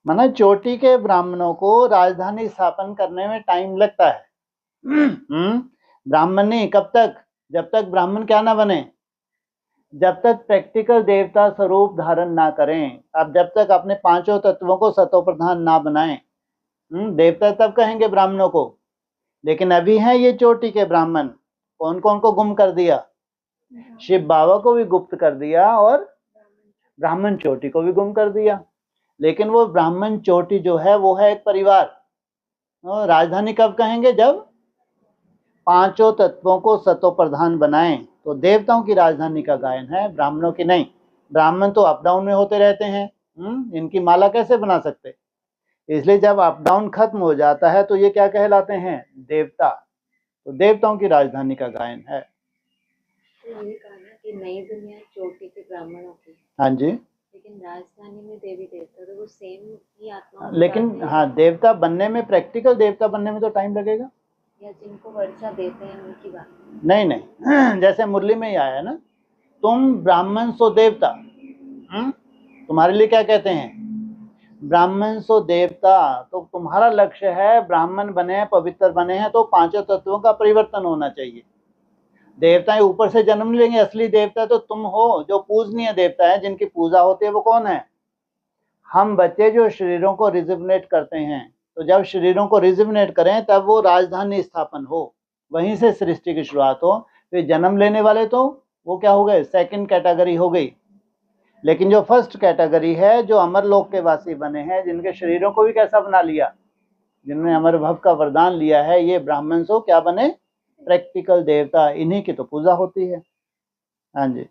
माना चोटी के ब्राह्मणों को राजधानी स्थापन करने में टाइम लगता है। ब्राह्मण नहीं, कब तक? जब तक ब्राह्मण क्या ना बने, जब तक प्रैक्टिकल देवता स्वरूप धारण ना करें। अब जब तक अपने पांचों तत्वों को सतो प्रधान ना बनाएं, देवता तब कहेंगे ब्राह्मणों को। लेकिन अभी हैं ये चोटी के ब्राह्मण। कौन कौन को गुम कर दिया? शिव बाबा को भी गुप्त कर दिया, और ब्राह्मण चोटी को भी गुम कर दिया। लेकिन वो ब्राह्मण चोटी जो है, वो है एक परिवार। राजधानी कब कहेंगे? जब पांचों तत्वों को सतो प्रधान बनाएं। तो देवताओं की राजधानी का गायन है, ब्राह्मणों की नहीं। ब्राह्मण तो अप डाउन में होते रहते हैं, इनकी माला कैसे बना सकते? इसलिए जब अप डाउन खत्म हो जाता है तो ये क्या कहलाते हैं? देवता। तो देवताओं की राजधानी का गायन है। तो ये कहा ना कि नई दुनिया चोटी के ब्राह्मणों की है, हाँ जी, लेकिन राजधानी में देवी देवता, तो वो सेम ही आत्मा लेकिन हाँ, देवता बनने में, प्रैक्टिकल देवता बनने में तो टाइम लगेगा। या जिनको वर्षा देते हैं उनकी बात? नहीं नहीं, जैसे मुरली में ही आया ना, तुम ब्राह्मण सो देवता। तुम्हारे लिए क्या कहते हैं? ब्राह्मण सो देवता। तो तुम्हारा लक्ष्य है ब्राह्मण बने हैं, पवित्र बने हैं, तो पांचों तत्वों का परिवर्तन होना चाहिए। देवताएं ऊपर से जन्म लेंगे, असली देवता तो तुम हो। जो पूजनीय देवता है, जिनकी पूजा होती है, वो कौन है? हम बच्चे जो शरीरों को रिजिवनेट करते हैं। तो जब शरीरों को रिजिवनेट करें तब वो राजधानी स्थापन हो, वहीं से सृष्टि की शुरुआत हो। फिर जन्म लेने वाले तो वो क्या हो गए? सेकंड कैटेगरी हो गई। लेकिन जो फर्स्ट कैटेगरी है, जो अमरलोक के वासी बने हैं, जिनके शरीरों को भी कैसा बना लिया, जिन्होंने अमर भव का वरदान लिया है, ये ब्राह्मण सो क्या बने? प्रैक्टिकल देवता। इन्हीं की तो पूजा होती है। हाँ जी।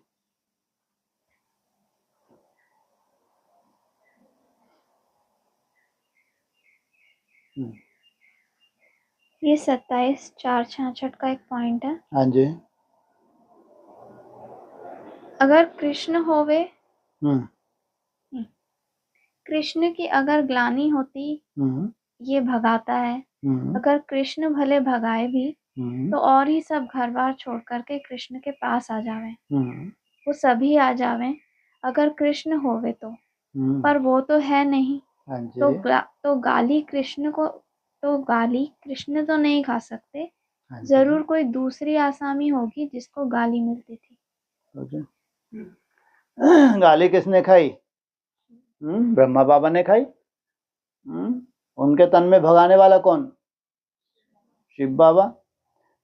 ये 27:466 का एक पॉइंट है। हाँ जी। अगर कृष्ण होवे, हम्म कृष्ण की अगर ग्लानि होती, हम्म ये भगाता है। हम्म अगर कृष्ण भले भगाए भी, हम्म तो और ही सब घर बार छोड़ करके कृष्ण के पास आ जावे। हम्म वो सभी आ जावे अगर कृष्ण होवे तो, पर वो तो है नहीं। हाँ जी। तो गाली कृष्ण तो नहीं खा सकते। हाँ जी। जरूर कोई दूसरी आसामी होगी जिसको गाली मिलती थी। गाली किसने खाई? ब्रह्मा बाबा ने खाई। उनके तन में भगाने वाला कौन? शिव बाबा।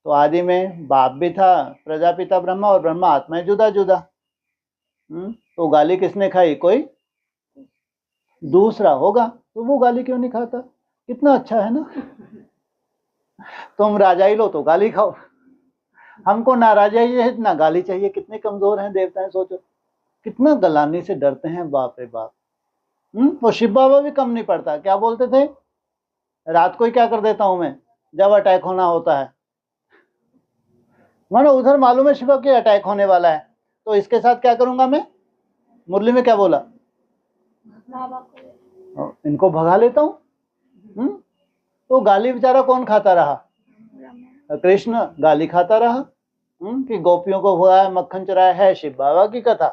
तो आदि में बाप भी था, प्रजापिता ब्रह्मा, और ब्रह्मा आत्मा जुदा जुदा। तो गाली किसने खाई? कोई दूसरा होगा। तो वो गाली क्यों नहीं खाता? कितना अच्छा है ना। तुम राजा ही लो तो गाली खाओ, हमको ना राजा ही है ना गाली चाहिए। कितने कमजोर हैं देवताएं, सोचो कितना गलानी से डरते हैं, बाप रे बाप। वो शिव बाबा भी कम नहीं पड़ता। क्या बोलते थे? रात को ही क्या कर देता हूं मैं जब अटैक होना होता है। मानो उधर मालूम है शिव के अटैक होने वाला है, तो इसके साथ क्या करूंगा मैं? मुरली में क्या बोला? इनको भगा लेता हूं। तो गाली बेचारा कौन खाता रहा? कृष्ण गाली खाता रहा। कि गोपियों को भगाया, मक्खन चुराया, है शिव बाबा की कथा।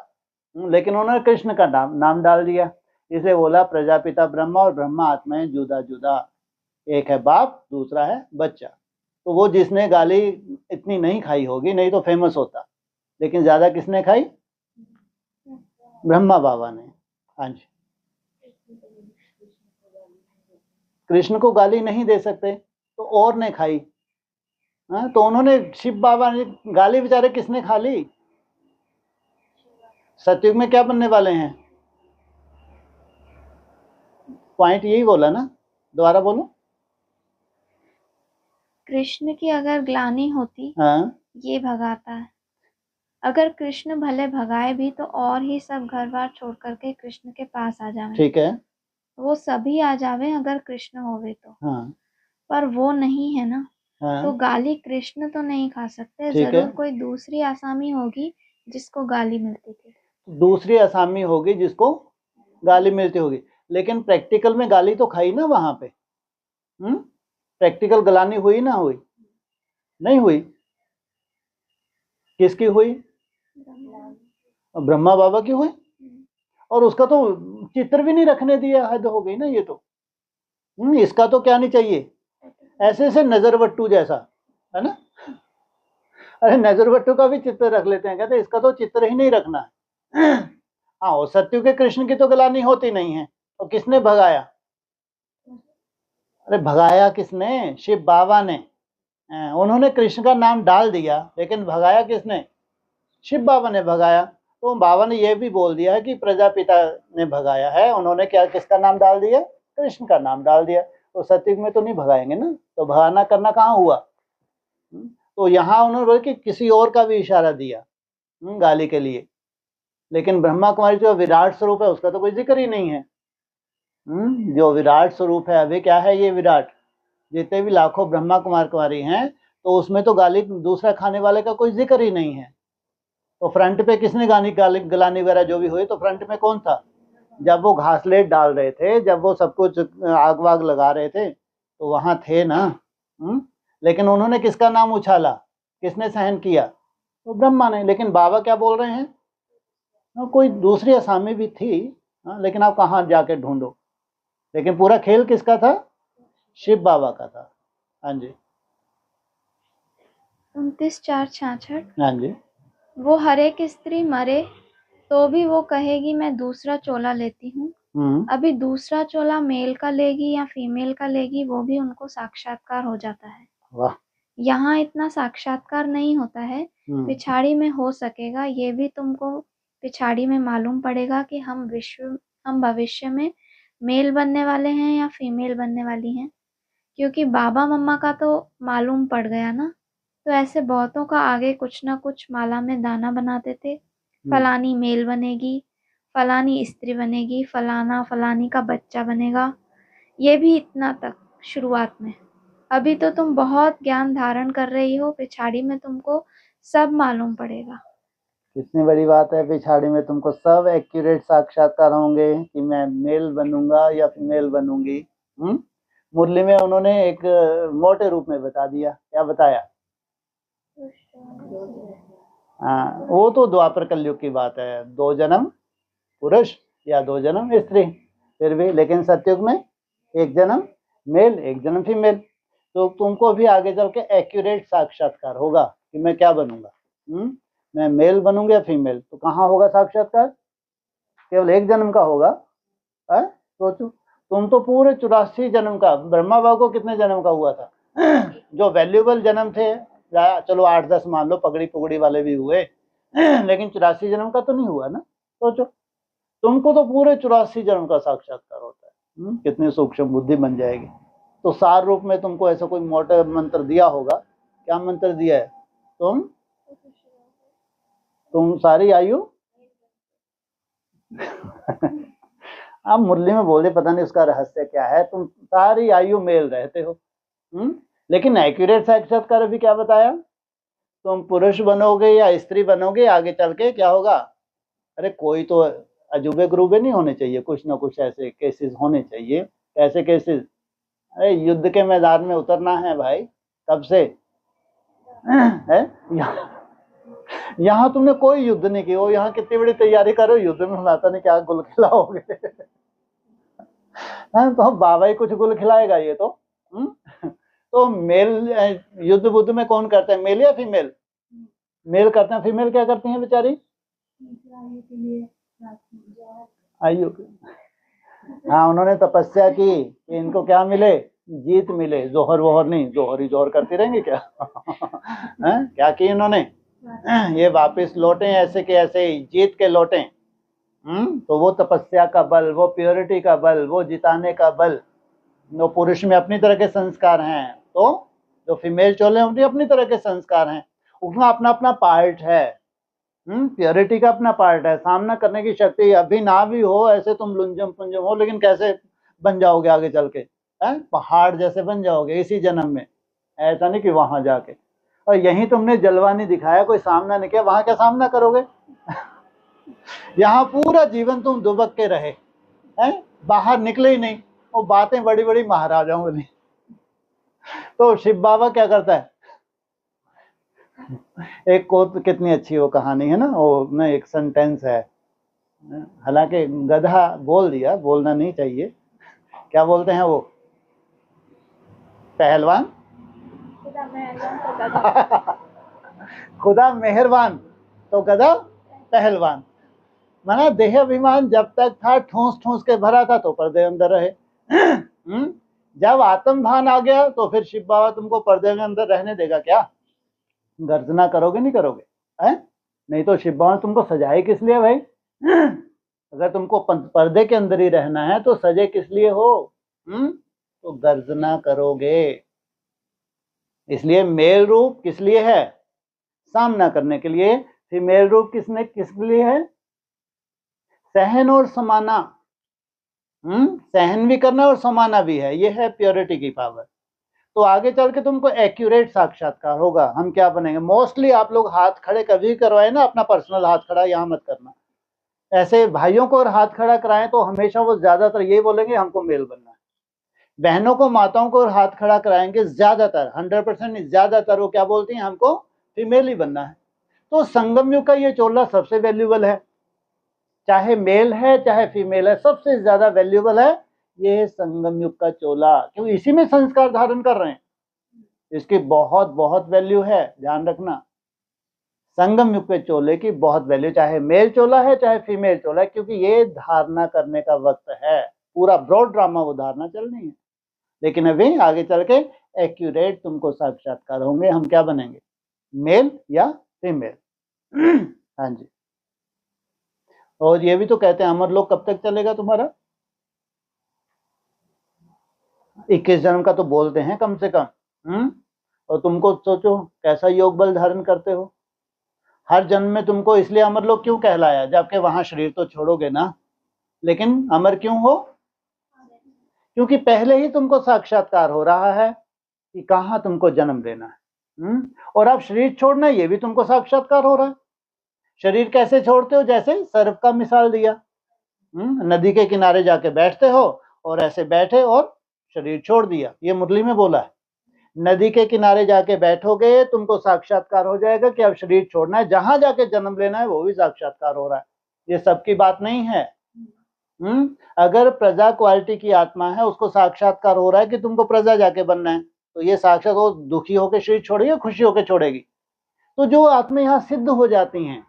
लेकिन उन्होंने कृष्ण का नाम डाल दिया। इसे बोला प्रजापिता ब्रह्मा और ब्रह्मा आत्माएं जुदा जुदा। एक है बाप, दूसरा है बच्चा। तो वो जिसने गाली इतनी नहीं खाई होगी, नहीं तो फेमस होता, लेकिन ज्यादा किसने खाई? ब्रह्मा बाबा ने। हाँ जी। कृष्ण को गाली नहीं दे सकते तो और ने खाई। तो उन्होंने, शिव बाबा ने गाली बेचारे किसने खा ली? सतयुग में क्या बनने वाले हैं? पॉइंट यही बोला ना, दोबारा बोलो। कृष्ण की अगर ग्लानि होती, हाँ। ये भगाता है। अगर कृष्ण भले भगाए भी, तो और ही सब घर बार छोड़ करके कृष्ण के पास आ जावे। ठीक है। वो सभी आ जावे अगर कृष्ण होवे तो। हाँ। पर वो नहीं है ना। हाँ। तो गाली कृष्ण तो नहीं खा सकते। ठीक है। जरूर कोई दूसरी आसामी होगी जिसको गाली मिलती थी। दूसरी आसामी होगी जिसको गाली मिलती होगी। लेकिन प्रैक्टिकल में गाली तो खाई ना वहां पे। प्रैक्टिकल गलानी हुई ना हुई? नहीं हुई। किसकी हुई? ब्रह्मा बाबा की हुई। और उसका तो चित्र भी नहीं रखने दिया। हद हो गई ना ये तो। इसका तो क्या नहीं चाहिए, ऐसे ऐसे नजरवट्टू जैसा, है ना। अरे नजरवट्टू का भी चित्र रख लेते हैं, कहते इसका तो चित्र ही नहीं रखना है। हाँ, और सत्यु के कृष्ण की तो गलानी होती नहीं है। तो किसने भगाया? अरे भगाया किसने? शिव बाबा ने। उन्होंने कृष्ण का नाम डाल दिया, लेकिन भगाया किसने? शिव बाबा ने भगाया। तो बाबा ने यह भी बोल दिया कि प्रजापिता ने भगाया है। उन्होंने क्या, किसका नाम डाल दिया? कृष्ण का नाम डाल दिया। तो सतयुग में तो नहीं भगाएंगे ना, तो भगाना करना कहाँ हुआ? तो यहाँ उन्होंने बोला कि किसी और का भी इशारा दिया गाली के लिए। लेकिन ब्रह्मा कुमारी जो विराट स्वरूप है, उसका तो कोई जिक्र ही नहीं है। जो विराट स्वरूप है, अभी क्या है ये विराट? जितने भी लाखों ब्रह्मा कुमार कुमारी हैं, तो उसमें तो गाली दूसरा खाने वाले का कोई जिक्र ही नहीं है। तो फ्रंट पे किसने गलानी वगैरह जो भी हुई, तो फ्रंट में कौन था? जब वो घासलेट डाल रहे थे, जब वो सब कुछ आग वाग लगा रहे थे, तो वहां थे ना। लेकिन उन्होंने किसका नाम उछाला, किसने सहन किया, तो ब्रह्मा ने। लेकिन बाबा क्या बोल रहे हैं, कोई दूसरी असामी भी थी, लेकिन आप कहाँ जाके ढूंढो, लेकिन पूरा खेल किसका था, शिव बाबा का था। हाँ जी 29/4/66। हाँ जी वो हर एक स्त्री मरे तो भी वो कहेगी मैं दूसरा चोला लेती हूँ। अभी दूसरा चोला मेल का लेगी या फीमेल का लेगी वो भी उनको साक्षात्कार हो जाता है। वाह। यहाँ इतना साक्षात्कार नहीं होता है, पिछाड़ी में हो सकेगा। ये भी तुमको पिछाड़ी में मालूम पड़ेगा कि हम भविष्य में मेल बनने वाले हैं या फीमेल बनने वाली हैं, क्योंकि बाबा मम्मा का तो मालूम पड़ गया ना। तो ऐसे बहुतों का आगे कुछ ना कुछ माला में दाना बनाते थे, फलानी मेल बनेगी, फलानी स्त्री बनेगी, फलाना फलानी का बच्चा बनेगा। ये भी इतना तक शुरुआत में। अभी तो तुम बहुत ज्ञान धारण कर रही हो, पिछाड़ी में तुमको सब मालूम पड़ेगा। कितनी बड़ी बात है, पिछाड़ी में तुमको सब एक्यूरेट साक्षात्कार होंगे कि मैं मेल बनूंगा या फीमेल बनूंगी। मुरली में उन्होंने एक मोटे रूप में बता दिया, क्या बताया, हाँ वो तो द्वापर कलयुग की बात है, 2 जन्म पुरुष या 2 जन्म स्त्री, फिर भी लेकिन सतयुग में 1 जन्म मेल 1 जन्म फीमेल। तो तुमको भी आगे चल के एक्यूरेट साक्षात्कार होगा कि मैं क्या बनूंगा, मैं मेल बनूंगा या फीमेल। तो कहाँ होगा साक्षात्कार, केवल 1 जन्म का होगा। सोचो तुम तो पूरे 84 जन्म का, ब्रह्मा बाबा को कितने जन्म का हुआ था जो वैल्यूएबल जन्म थे, चलो 8-10 मान लो, पगड़ी पुगड़ी वाले भी हुए लेकिन 84 जन्म का तो नहीं हुआ ना। सोचो तुमको तो पूरे 84 जन्म का साक्षात्कार होता है। कितनी सूक्ष्म बुद्धि बन जाएगी। तो सार रूप में तुमको ऐसा कोई मोटा मंत्र दिया होगा, क्या मंत्र दिया है, तुम सारी आयु आप मुरली में बोले, पता नहीं उसका रहस्य क्या है, तुम सारी आयु मेल रहते हो। लेकिन एक्यूरेट साक्षात्कार अभी क्या बताया, तुम पुरुष बनोगे या स्त्री बनोगे, आगे चल के क्या होगा। अरे कोई तो अजूबे गरूबे नहीं होने चाहिए, कुछ ना कुछ ऐसे केसेस होने चाहिए। ऐसे केसेस, अरे युद्ध के मैदान में उतरना है भाई, कब से है। यहाँ तुमने कोई युद्ध नहीं की, वो यहाँ कितनी बड़ी तैयारी करो युद्ध में, माता ने क्या गुल खिलाओगे तो बाबा ही कुछ गुल खिलाएगा ये तो। तो मेल युद्ध बुद्ध में कौन करता है, मेल या फीमेल, मेल करते हैं, फीमेल क्या करती हैं बेचारी, आयु। हाँ उन्होंने तपस्या की कि इनको क्या मिले, जीत मिले, जोहर वोहर नहीं, जोहर ही जोहर करती रहेंगी क्या क्या की उन्होंने, ये वापस लौटे ऐसे के ऐसे ही जीत के लौटे। तो वो तपस्या का बल, वो प्योरिटी का बल, वो जिताने का बल, वो पुरुष में अपनी तरह के संस्कार हैं, तो जो फीमेल चोले हैं उनके अपनी तरह के संस्कार हैं, उसमें अपना अपना पार्ट है। प्योरिटी का अपना पार्ट है, सामना करने की शक्ति अभी ना भी हो, ऐसे तुम लुंजम पुंजम हो, लेकिन कैसे बन जाओगे आगे चल के, पहाड़ जैसे बन जाओगे इसी जन्म में, ऐसा नहीं कि वहां जाके। और यही तुमने जलवा नहीं दिखाया, कोई सामना नहीं किया, वहां क्या सामना करोगे यहाँ पूरा जीवन तुम दुबक के रहे हैं, बाहर निकले ही नहीं, वो बातें बड़ी बड़ी महाराजाओं वाली। तो शिव बाबा क्या करता है, एक को कितनी अच्छी वो कहानी है ना, वो ना एक सेंटेंस है, हालांकि गधा बोल दिया, बोलना नहीं चाहिए, क्या बोलते हैं वो, पहलवान खुदा मेहरबान तो गधा पहलवान। माना देह अभिमान जब तक था ठूस ठूस के भरा था तो पर्दे अंदर रहे। जब आत्म भान आ गया तो फिर शिव बाबा तुमको पर्दे के अंदर रहने देगा क्या, गर्जना करोगे नहीं करोगे, है नहीं तो शिव बाबा तुमको सजाए किस लिए भाई अगर तुमको पर्दे के अंदर ही रहना है तो सजे किस लिए हो, तो गर्जना करोगे। इसलिए मेल रूप किस लिए है, सामना करने के लिए, फीमेल रूप किस लिए है, सहन और समाना, सहन भी करना और समाना भी है, ये है प्योरिटी की पावर। तो आगे चल के तुमको एक्यूरेट साक्षात्कार होगा। हम क्या बनेंगे, मोस्टली आप लोग हाथ खड़े कभी करवाए ना, अपना पर्सनल हाथ खड़ा यहाँ मत करना, ऐसे भाइयों को अगर हाथ खड़ा कराएं तो हमेशा वो ज्यादातर यही बोलेंगे हमको मेल बनना है। बहनों को, माताओं को हाथ खड़ा कराएंगे, ज्यादातर 100% नहीं, ज्यादातर वो क्या बोलती हैं, हमको फीमेल ही बनना है। तो संगम युग का ये चोला सबसे वैल्यूबल है, चाहे मेल है चाहे फीमेल है, सबसे ज्यादा वैल्यूबल है ये संगम युग का चोला, क्योंकि इसी में संस्कार धारण कर रहे हैं। इसकी बहुत बहुत वैल्यू है, ध्यान रखना। संगम युग के चोले की बहुत वैल्यू, चाहे मेल चोला है चाहे फीमेल चोला है, क्योंकि ये धारणा करने का वक्त है। पूरा ब्रॉड ड्रामा वो धारणा चलनी है, लेकिन अभी आगे चल के एक्यूरेट तुमको साक्षात्कार होंगे, हम क्या बनेंगे, मेल या फीमेल। हाँ जी। और ये भी तो कहते हैं अमर लोक कब तक चलेगा तुम्हारा, 21 जन्म का तो बोलते हैं कम से कम। और तुमको सोचो कैसा योग बल धारण करते हो, हर जन्म में तुमको इसलिए अमर लोक क्यों कहलाया, जबकि वहां शरीर तो छोड़ोगे ना, लेकिन अमर क्यों हो, क्योंकि पहले ही तुमको साक्षात्कार हो रहा है कि कहाँ तुमको जन्म लेना है। और अब शरीर छोड़ना है, ये भी तुमको साक्षात्कार हो रहा है। शरीर कैसे छोड़ते हो, जैसे सर्प का मिसाल दिया, नदी के किनारे जाके बैठते हो और ऐसे बैठे और शरीर छोड़ दिया, ये मुरली में बोला है। नदी के किनारे जाके बैठोगे, तुमको साक्षात्कार हो जाएगा कि अब शरीर छोड़ना है, जहां जाके जन्म लेना है वो भी साक्षात्कार हो रहा है। ये सबकी बात नहीं है। अगर प्रजा क्वालिटी की आत्मा है, उसको साक्षात्कार हो रहा है कि तुमको प्रजा जाके बनना है, तो ये साक्षात वो दुखी होकर शरीर छोड़ेगी, खुशी होकर छोड़ेगी। तो जो आत्मा यहाँ सिद्ध हो जाती हैं,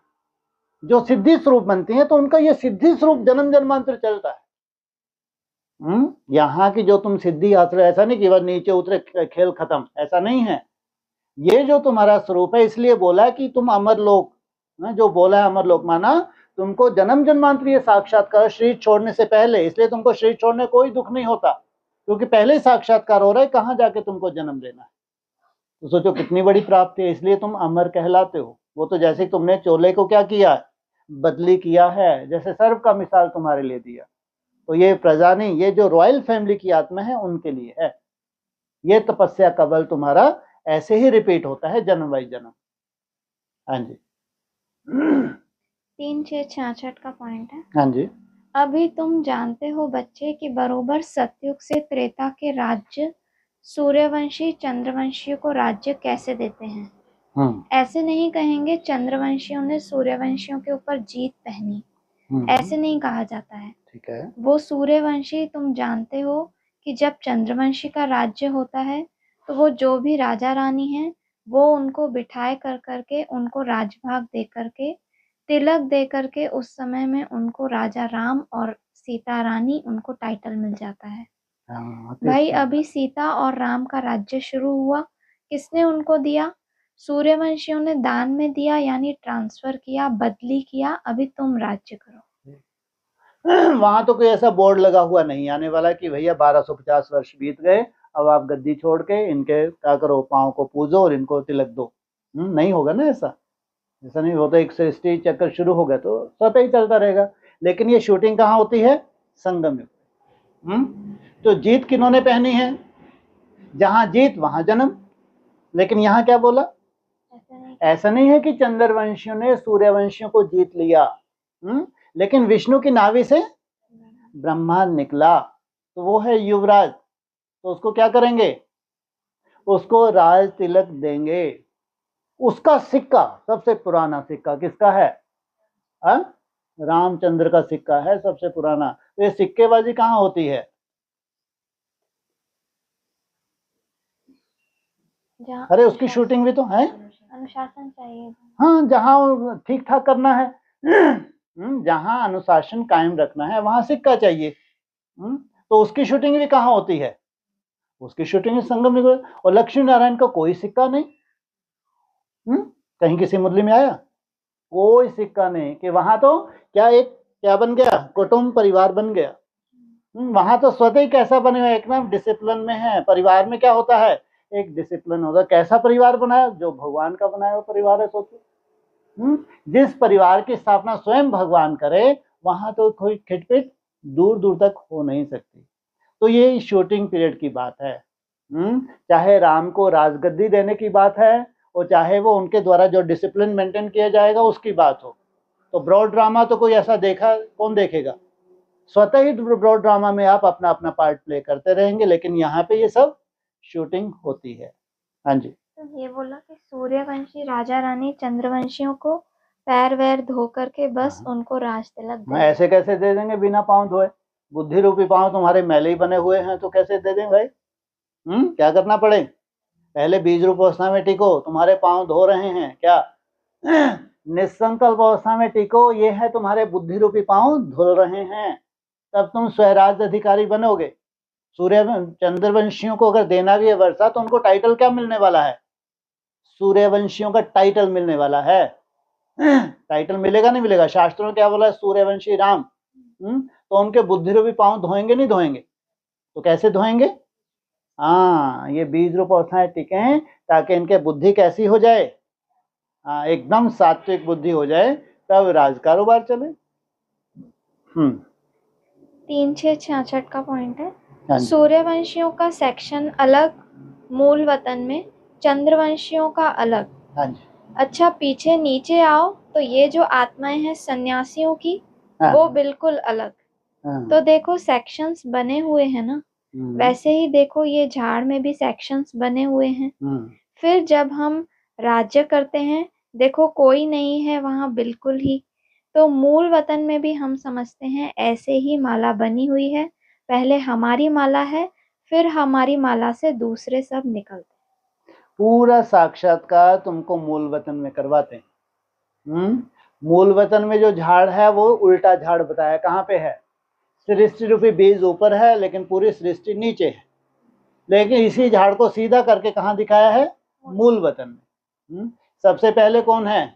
जो सिद्धि स्वरूप बनती हैं, तो उनका ये सिद्धि स्वरूप जन्म जन्मांतर चलता है। यहाँ की जो तुम सिद्धि हासिल, ऐसा नहीं कि बस नीचे उतरे खेल खत्म, ऐसा नहीं है। ये जो तुम्हारा स्वरूप है, इसलिए बोला कि तुम अमर लोक, जो बोला है अमर लोक, माना तुमको जन्म जन्मांतर ये साक्षात्कार शरीर छोड़ने से पहले, इसलिए तुमको शरीर छोड़ने कोई दुख नहीं होता, क्योंकि पहले ही साक्षात्कार हो रहा है कहाँ जाके तुमको जन्म लेना है। तो सोचो कितनी बड़ी प्राप्ति है, इसलिए तुम अमर कहलाते हो। वो तो जैसे तुमने चोले को क्या किया, बदली किया है, जैसे सर्व का मिसाल तुम्हारे लिए दिया। तो ये प्रजा नहीं, ये जो रॉयल फैमिली की आत्मा है उनके लिए है। ये तपस्या का बल तुम्हारा ऐसे ही रिपीट होता है जन्म बाई जन्म। हाँ जी। 3:6-66 का पॉइंट है। हाँ जी। अभी तुम जानते हो बच्चे कि बरोबर सतयुग से त्रेता के राज्य सूर्यवंशी चंद्रवंशियों को राज्य कैसे देते हैं। ऐसे नहीं कहेंगे चंद्रवंशियों ने सूर्यवंशियों के ऊपर जीत पहनी, ऐसे नहीं कहा जाता है। ठीक है। वो सूर्यवंशी, तुम जानते हो कि जब चंद्रवंशी का राज्य होता है तो वो जो भी राजा रानी हैं, वो उनको बिठाए कर करके, उनको राजभाग दे करके, तिलक दे करके, उस समय में उनको राजा राम और सीता रानी, उनको टाइटल मिल जाता है। भाई अभी सीता और राम का राज्य शुरू हुआ, किसने उनको दिया, सूर्यवंशियों ने दान में दिया, यानी ट्रांसफर किया, बदली किया, अभी तुम राज्य करो। वहां तो कोई ऐसा बोर्ड लगा हुआ नहीं आने वाला कि भैया 1250 वर्ष बीत गए, अब आप गद्दी छोड़ के इनके क्या करो, पाँव को पूजो और इनको तिलक दो। नहीं होगा ना ऐसा नहीं। वो तो एक सृष्टि चक्कर शुरू हो गया तो स्वतः ही चलता रहेगा। लेकिन ये शूटिंग कहाँ होती है, संगम युग। तो जीत किन्होंने पहनी है, जहां जीत वहां जन्म। लेकिन यहाँ क्या बोला, ऐसा नहीं है कि चंद्रवंशियों ने सूर्यवंशियों को जीत लिया। लेकिन विष्णु की नाभि से ब्रह्मा निकला, तो वो है युवराज, तो उसको क्या करेंगे, उसको राज तिलक देंगे। उसका सिक्का, सबसे पुराना सिक्का किसका है, रामचंद्र का सिक्का है सबसे पुराना। तो ये सिक्केबाजी कहाँ होती है, अरे उसकी शूटिंग भी तो है, अनुशासन चाहिए। हाँ, जहाँ ठीक ठाक करना है, जहाँ अनुशासन कायम रखना है वहां सिक्का चाहिए। तो उसकी शूटिंग भी कहाँ होती है, उसकी शूटिंग संगम में। और लक्ष्मी नारायण का कोई सिक्का नहीं, कहीं किसी मुरली में आया, कोई सिक्का नहीं, कि वहां तो क्या बन गया, कुटुंब परिवार बन गया। वहां तो स्वतः ही कैसा बने हुए, एक ना डिसिप्लिन में है। परिवार में क्या होता है, एक डिसिप्लिन होता है। कैसा परिवार बनाया, जो भगवान का बनाया हुआ परिवार है। सोचो, जिस परिवार की स्थापना स्वयं भगवान करे, वहां तो कोई खिटपिट दूर दूर तक हो नहीं सकती। तो ये शूटिंग पीरियड की बात है। चाहे राम को राजगद्दी देने की बात है, और चाहे वो उनके द्वारा जो डिसिप्लिन मेंटेन किया जाएगा उसकी बात हो। तो ब्रॉड ड्रामा तो कोई ऐसा देखा, कौन देखेगा, स्वतः ही ब्रॉड ड्रामा में आप अपना अपना पार्ट प्ले करते रहेंगे, लेकिन यहाँ पे ये सब शूटिंग होती है। हाँ जी। तो ये बोला कि सूर्यवंशी राजा रानी चंद्रवंशियों को पैर वैर धो करके बस उनको राज तिलक दे हाँ, ऐसे कैसे दे देंगे बिना पाँव धोए? बुद्धि रूपी पाँव तुम्हारे मैले ही बने हुए हैं, तो कैसे दे दें भाई? क्या करना पड़े? पहले बीज रूप अवस्था में टिको, तुम्हारे पाँव धो रहे हैं क्या? निसंकल्प अवस्था में टिको, ये है तुम्हारे बुद्धि रूपी पाँव धुल रहे हैं, तब तुम स्वराज अधिकारी बनोगे। सूर्य चंद्रवंशियों को अगर देना भी है वर्षा, तो उनको टाइटल क्या मिलने वाला है? सूर्यवंशियों का टाइटल मिलने वाला है। टाइटल मिलेगा नहीं मिलेगा? शास्त्रों में क्या बोला है? सूर्यवंशी राम। तो उनके बुद्धि रूपी पाँव धोएंगे नहीं धोएंगे? तो कैसे धोएंगे? हाँ, ये बीज रूप अवस्थाएं टिके ताकि इनके बुद्धि कैसी हो जाए? हाँ, एकदम सात्विक बुद्धि हो जाए, तब राज कारोबार चले। 3666 का पॉइंट हाँ है। जी। सूर्यवंशियों का सेक्शन अलग मूल वतन में, चंद्रवंशियों का अलग। हाँ जी। अच्छा, पीछे नीचे आओ तो ये जो आत्माएं हैं सन्यासियों की, हाँ। वो बिल्कुल अलग। हाँ। तो देखो सेक्शंस बने हुए हैं ना, वैसे ही देखो ये झाड़ में भी सेक्शंस बने हुए हैं। फिर जब हम राज्य करते हैं, देखो कोई नहीं है वहाँ बिल्कुल ही, तो मूल वतन में भी हम समझते हैं ऐसे ही माला बनी हुई है। पहले हमारी माला है, फिर हमारी माला से दूसरे सब निकलते हैं। पूरा साक्षात्कार तुमको मूल वतन में करवाते हैं। मूल वतन में जो झाड़ है वो उल्टा झाड़ बताया। कहाँ पे है? सृष्टि रूपी बीज ऊपर है, लेकिन पूरी सृष्टि नीचे है। लेकिन इसी झाड़ को सीधा करके कहाँ दिखाया है? मूल वतन में। सबसे पहले कौन है?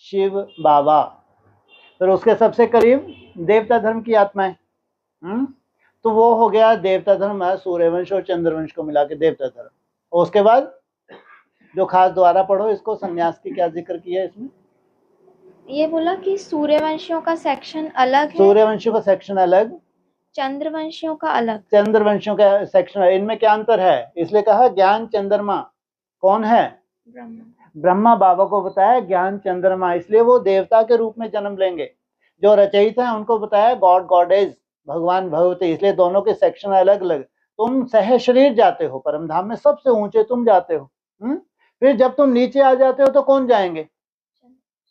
शिव बाबा। फिर उसके सबसे करीब देवता धर्म की आत्माएं। तो वो हो गया देवता धर्म है, सूर्यवंश और चंद्रवंश को मिला के देवता धर्म। और उसके बाद जो खास द्वारा पढ़ो इसको, सन्यास की क्या जिक्र किया है इसमें? ये बोला कि सूर्यवंशियों का सेक्शन अलग है, सूर्यवंशियों का सेक्शन अलग, चंद्रवंशियों का अलग। चंद्रवंशियों का सेक्शन है। इनमें क्या अंतर है? इसलिए कहा ज्ञान चंद्रमा। कौन है? ब्रह्मा बाबा को बताया ज्ञान चंद्रमा, इसलिए वो देवता के रूप में जन्म लेंगे। जो रचयिता है उनको बताया गॉड गॉडेज, भगवान भगवती, इसलिए दोनों के सेक्शन अलग अलग। तुम सह शरीर जाते हो परम धाम में, सबसे ऊंचे तुम जाते हो। फिर जब तुम नीचे आ जाते हो तो कौन जाएंगे?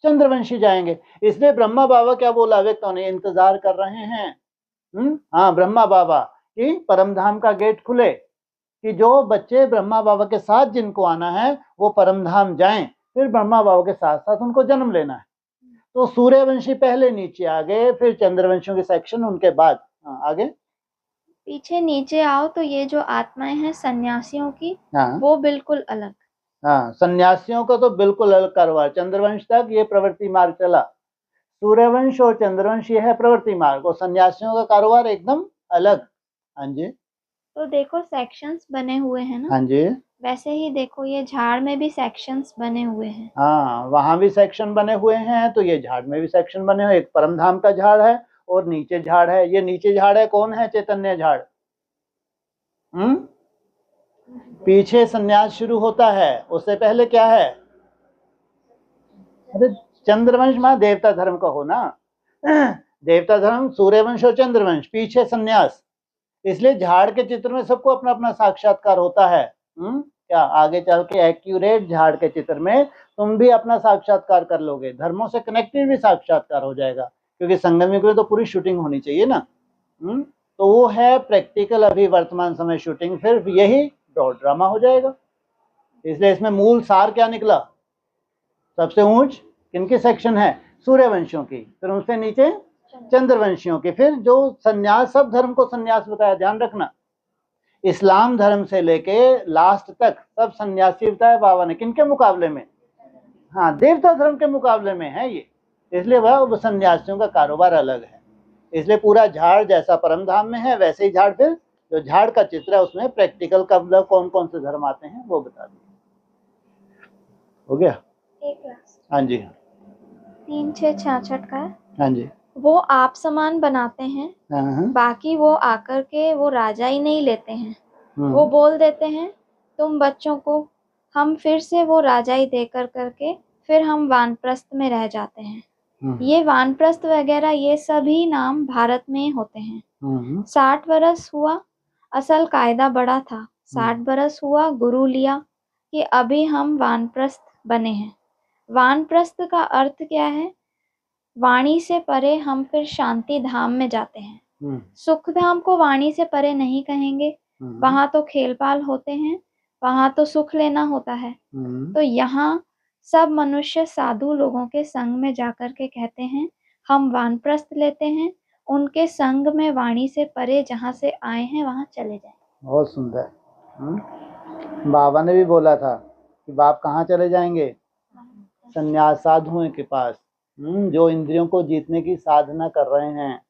चंद्रवंशी जाएंगे। इसलिए ब्रह्मा बाबा क्या बोला? व्यक्तों ने इंतजार कर रहे हैं। हाँ, ब्रह्मा बाबा कि परम धाम का गेट खुले, कि जो बच्चे ब्रह्मा बाबा के साथ जिनको आना है वो परम धाम जाएं, फिर ब्रह्मा बाबा के साथ साथ उनको जन्म लेना है। तो सूर्यवंशी पहले नीचे आ गए, फिर चंद्रवंशियों के सेक्शन उनके बाद। आगे पीछे नीचे आओ तो ये जो आत्माएं हैं सन्यासियों की, हाँ, वो बिल्कुल अलग। हाँ, सन्यासियों का तो बिल्कुल अलग कारोबार। चंद्रवंश तक ये प्रवृत्ति मार्ग चला, सूर्यवंश और चंद्रवंश ये है प्रवृत्ति मार्ग, और सन्यासियों का कारोबार एकदम अलग। हाँ जी। तो देखो सेक्शंस बने हुए हैं ना। हाँ जी। वैसे ही देखो ये झाड़ में भी सेक्शंस बने हुए हैं। हाँ, वहां भी सेक्शन बने हुए हैं, तो ये झाड़ में भी सेक्शन बने हुए। एक परम धाम का झाड़ है और नीचे झाड़ है। ये नीचे झाड़ है कौन है? चैतन्य झाड़। पीछे सन्यास शुरू होता है, उससे पहले क्या है? अरे चंद्रवंश मां देवता धर्म का हो ना। देवता धर्म सूर्यवंश और चंद्रवंश, पीछे सन्यास। इसलिए झाड़ के चित्र में सबको अपना अपना साक्षात्कार होता है। क्या आगे चल के एक्यूरेट झाड़ के चित्र में तुम भी अपना साक्षात्कार कर लोगे, धर्मों से कनेक्टेड भी साक्षात्कार हो जाएगा, क्योंकि संगम युग में तो पूरी शूटिंग होनी चाहिए ना। तो वो है प्रैक्टिकल अभी वर्तमान समय शूटिंग, फिर यही ब्रॉड ड्रामा हो जाएगा। इसलिए इसमें मूल सार क्या निकला? सबसे ऊंच किनकी सेक्शन है? सूर्यवंशियों की, फिर उनसे नीचे चंद्रवंशियों की, फिर जो सन्यास, सब धर्म को सन्यास बताया, ध्यान रखना। इस्लाम धर्म से लेके लास्ट तक सब सन्यासी बताया बाबा ने। किनके मुकाबले में? हाँ, देवता धर्म के मुकाबले में है ये। इसलिए वह सन्यासियों का कारोबार अलग है। इसलिए पूरा झाड़ जैसा परम धाम में है, वैसे ही झाड़, फिर जो झाड़ का चित्र है उसमें प्रैक्टिकल कब कौन कौन से धर्म आते हैं वो बता दिए। हो गया? हाँ जी। 3666 का है। हाँ जी। वो आप समान बनाते हैं, बाकी वो आकर के वो राजा ही नहीं लेते हैं। वो बोल देते हैं तुम बच्चों को, हम फिर से वो राजा ही देकर करके फिर हम वानप्रस्थ में रह जाते हैं। ये वानप्रस्थ वगैरह ये सभी नाम भारत में होते हैं। 60 बरस हुआ असल कायदा बड़ा था, 60 बरस हुआ गुरु लिया कि अभी हम वानप्रस्थ बने हैं। वानप्रस्थ का अर्थ क्या है? वाणी से परे हम फिर शांति धाम में जाते हैं। सुख धाम को वाणी से परे नहीं कहेंगे, वहां तो खेलपाल होते हैं, वहां तो सुख लेना होता है। तो यहाँ सब मनुष्य साधु लोगों के संग में जाकर के कहते हैं हम वानप्रस्थ लेते हैं, उनके संग में वाणी से परे जहाँ से आए हैं वहां चले जाएं। बहुत सुंदर। बाबा ने भी बोला था कि बाप कहाँ चले जाएंगे? संन्यास साधुओं के पास, जो इंद्रियों को जीतने की साधना कर रहे हैं,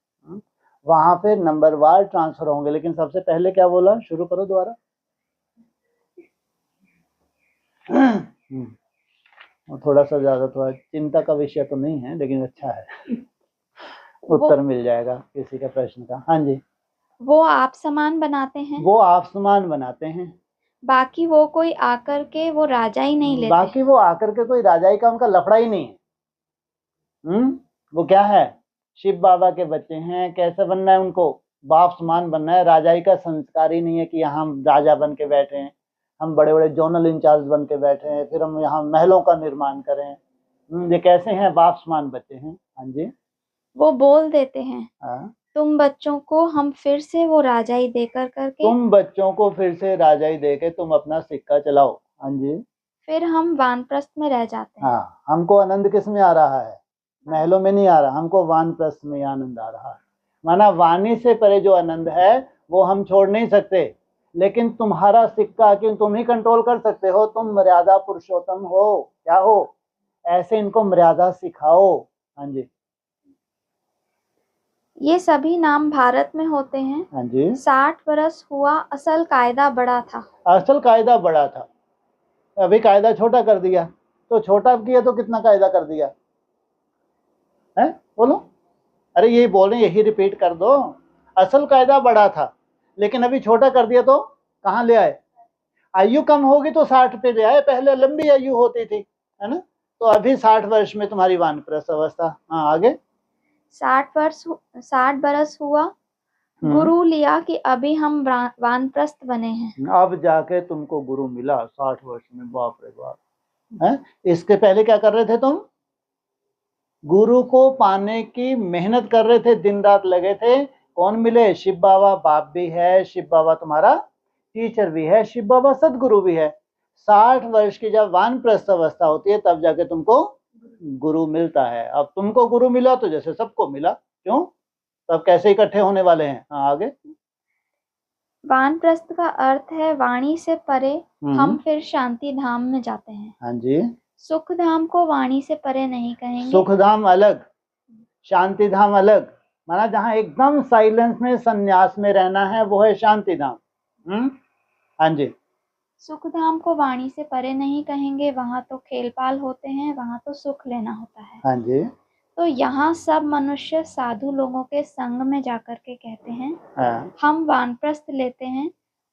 वहां पे नंबरवार ट्रांसफर होंगे। लेकिन सबसे पहले क्या बोला? शुरू करो दोबारा। थोड़ा सा ज्यादा थोड़ा चिंता का विषय तो नहीं है, लेकिन अच्छा है। उत्तर मिल जाएगा किसी का प्रश्न का। हाँ जी। वो आप समान बनाते हैं, वो आप समान बनाते हैं, बाकी वो कोई आकर के वो राजा ही नहीं लेते। बाकी वो आकर के कोई राजाई का उनका लफड़ा ही नहीं है। वो क्या है? शिव बाबा के बच्चे हैं। कैसे बनना है उनको? बाप समान बनना है। राजाई का संस्कार ही नहीं है कि यहाँ हम राजा बन के बैठे हैं, हम बड़े बड़े जोनल इंचार्ज बन के बैठे हैं, फिर हम यहाँ महलों का निर्माण करें। ये कैसे हैं? बाप समान बच्चे हैं। हाँ जी। वो बोल देते हैं तुम बच्चों को हम फिर से वो राजाई देकर करके, तुम बच्चों को फिर से राजाई देके तुम अपना सिक्का चलाओ। हाँ जी। फिर हम वानप्रस्थ में रह जाते हैं। हाँ, हमको आनंद किस में आ रहा है? महलों में नहीं आ रहा, हमको वानप्रस्थ में आनंद आ रहा है। माना वाणी से परे जो आनंद है वो हम छोड़ नहीं सकते, लेकिन तुम्हारा सिक्का क्यों तुम ही कंट्रोल कर सकते हो। तुम मर्यादा पुरुषोत्तम हो, क्या हो? ऐसे इनको मर्यादा सिखाओ। हाँ जी। ये सभी नाम भारत में होते हैं। हाँ जी। 60 बरस हुआ असल कायदा बड़ा था। असल कायदा बड़ा था, अभी कायदा छोटा कर दिया। तो छोटा किया तो कितना कायदा कर दिया है? बोलो। अरे यही बोल रहे, यही रिपीट कर दो। असल कायदा बड़ा था, लेकिन अभी छोटा कर दिया तो कहाँ ले आए? आयु कम होगी तो 60 पे ले आए। पहले लंबी आयु होती थी, है ना? तो अभी 60 वर्ष में तुम्हारी वानप्रस्थ अवस्था। हाँ, आगे। 60 बरस हुआ गुरु लिया कि अभी हम वानप्रस्थ बने हैं। अब जाके तुमको गुरु मिला 60 वर्ष में। बाप रे बाप। है? इसके पहले क्या कर रहे थे तुम? गुरु को पाने की मेहनत कर रहे थे, दिन रात लगे थे। कौन मिले? शिव बाबा। बाप भी है, शिव बाबा तुम्हारा टीचर भी है, शिव बाबा सदगुरु भी है। 60 वर्ष की जब वानप्रस्थ अवस्था होती है तब जाके तुमको गुरु मिलता है। अब तुमको गुरु मिला तो जैसे सबको मिला। क्यों? सब कैसे इकट्ठे होने वाले हैं? हाँ, आगे। वानप्रस्थ का अर्थ है वाणी से परे हम फिर शांति धाम में जाते हैं। हाँ जी। सुख धाम को वाणी से परे नहीं कहेंगे। सुख धाम अलग, शांति धाम अलग। माना जहाँ एकदम साइलेंस में संन्यास में रहना है वो है शांति धाम। हाँ जी। सुख धाम को वाणी से परे नहीं कहेंगे, वहाँ तो खेलपाल होते हैं, वहाँ तो सुख लेना होता है। हाँ जी। तो यहाँ सब मनुष्य साधु लोगों के संग में जाकर के कहते हैं हम वानप्रस्थ लेते हैं,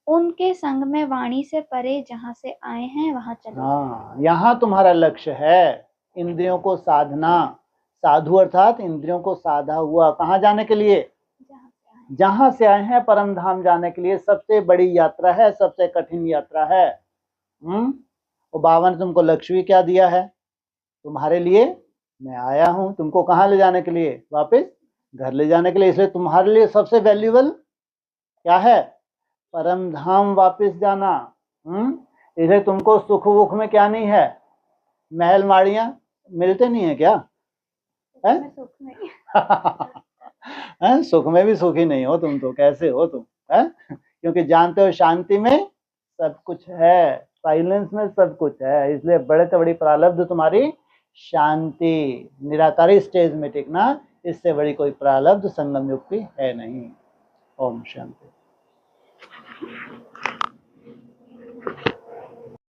उनके संग में वाणी से परे जहाँ से आए हैं वहाँ चले। हाँ, यहाँ तुम्हारा लक्ष्य है इंद्रियों को साधना। साधु अर्थात इंद्रियों को साधा हुआ। कहाँ जाने के लिए? जहाँ से आए हैं, परम धाम जाने के लिए। सबसे बड़ी यात्रा है, सबसे कठिन यात्रा है। वो बाबा ने तुमको लक्ष्य भी क्या दिया है? तुम्हारे लिए मैं आया हूँ। तुमको कहाँ ले जाने के लिए? वापस घर ले जाने के लिए। इसलिए तुम्हारे लिए सबसे वैल्यूबल क्या है? परम धाम वापस जाना। इसलिए तुमको सुख वुख में क्या नहीं है? महल माड़ियां मिलते नहीं है क्या? है? सुख नहीं। है? सुख में भी सुखी नहीं हो तुम तो। कैसे हो तुम? है? क्योंकि जानते हो शांति में सब कुछ है, साइलेंस में सब कुछ है। इसलिए बड़े से बड़ी प्रारब्ध तुम्हारी शांति, निराकारी स्टेज में टिकना। इससे बड़ी कोई प्रारब्ध संगम युग की है नहीं। ओम शांति।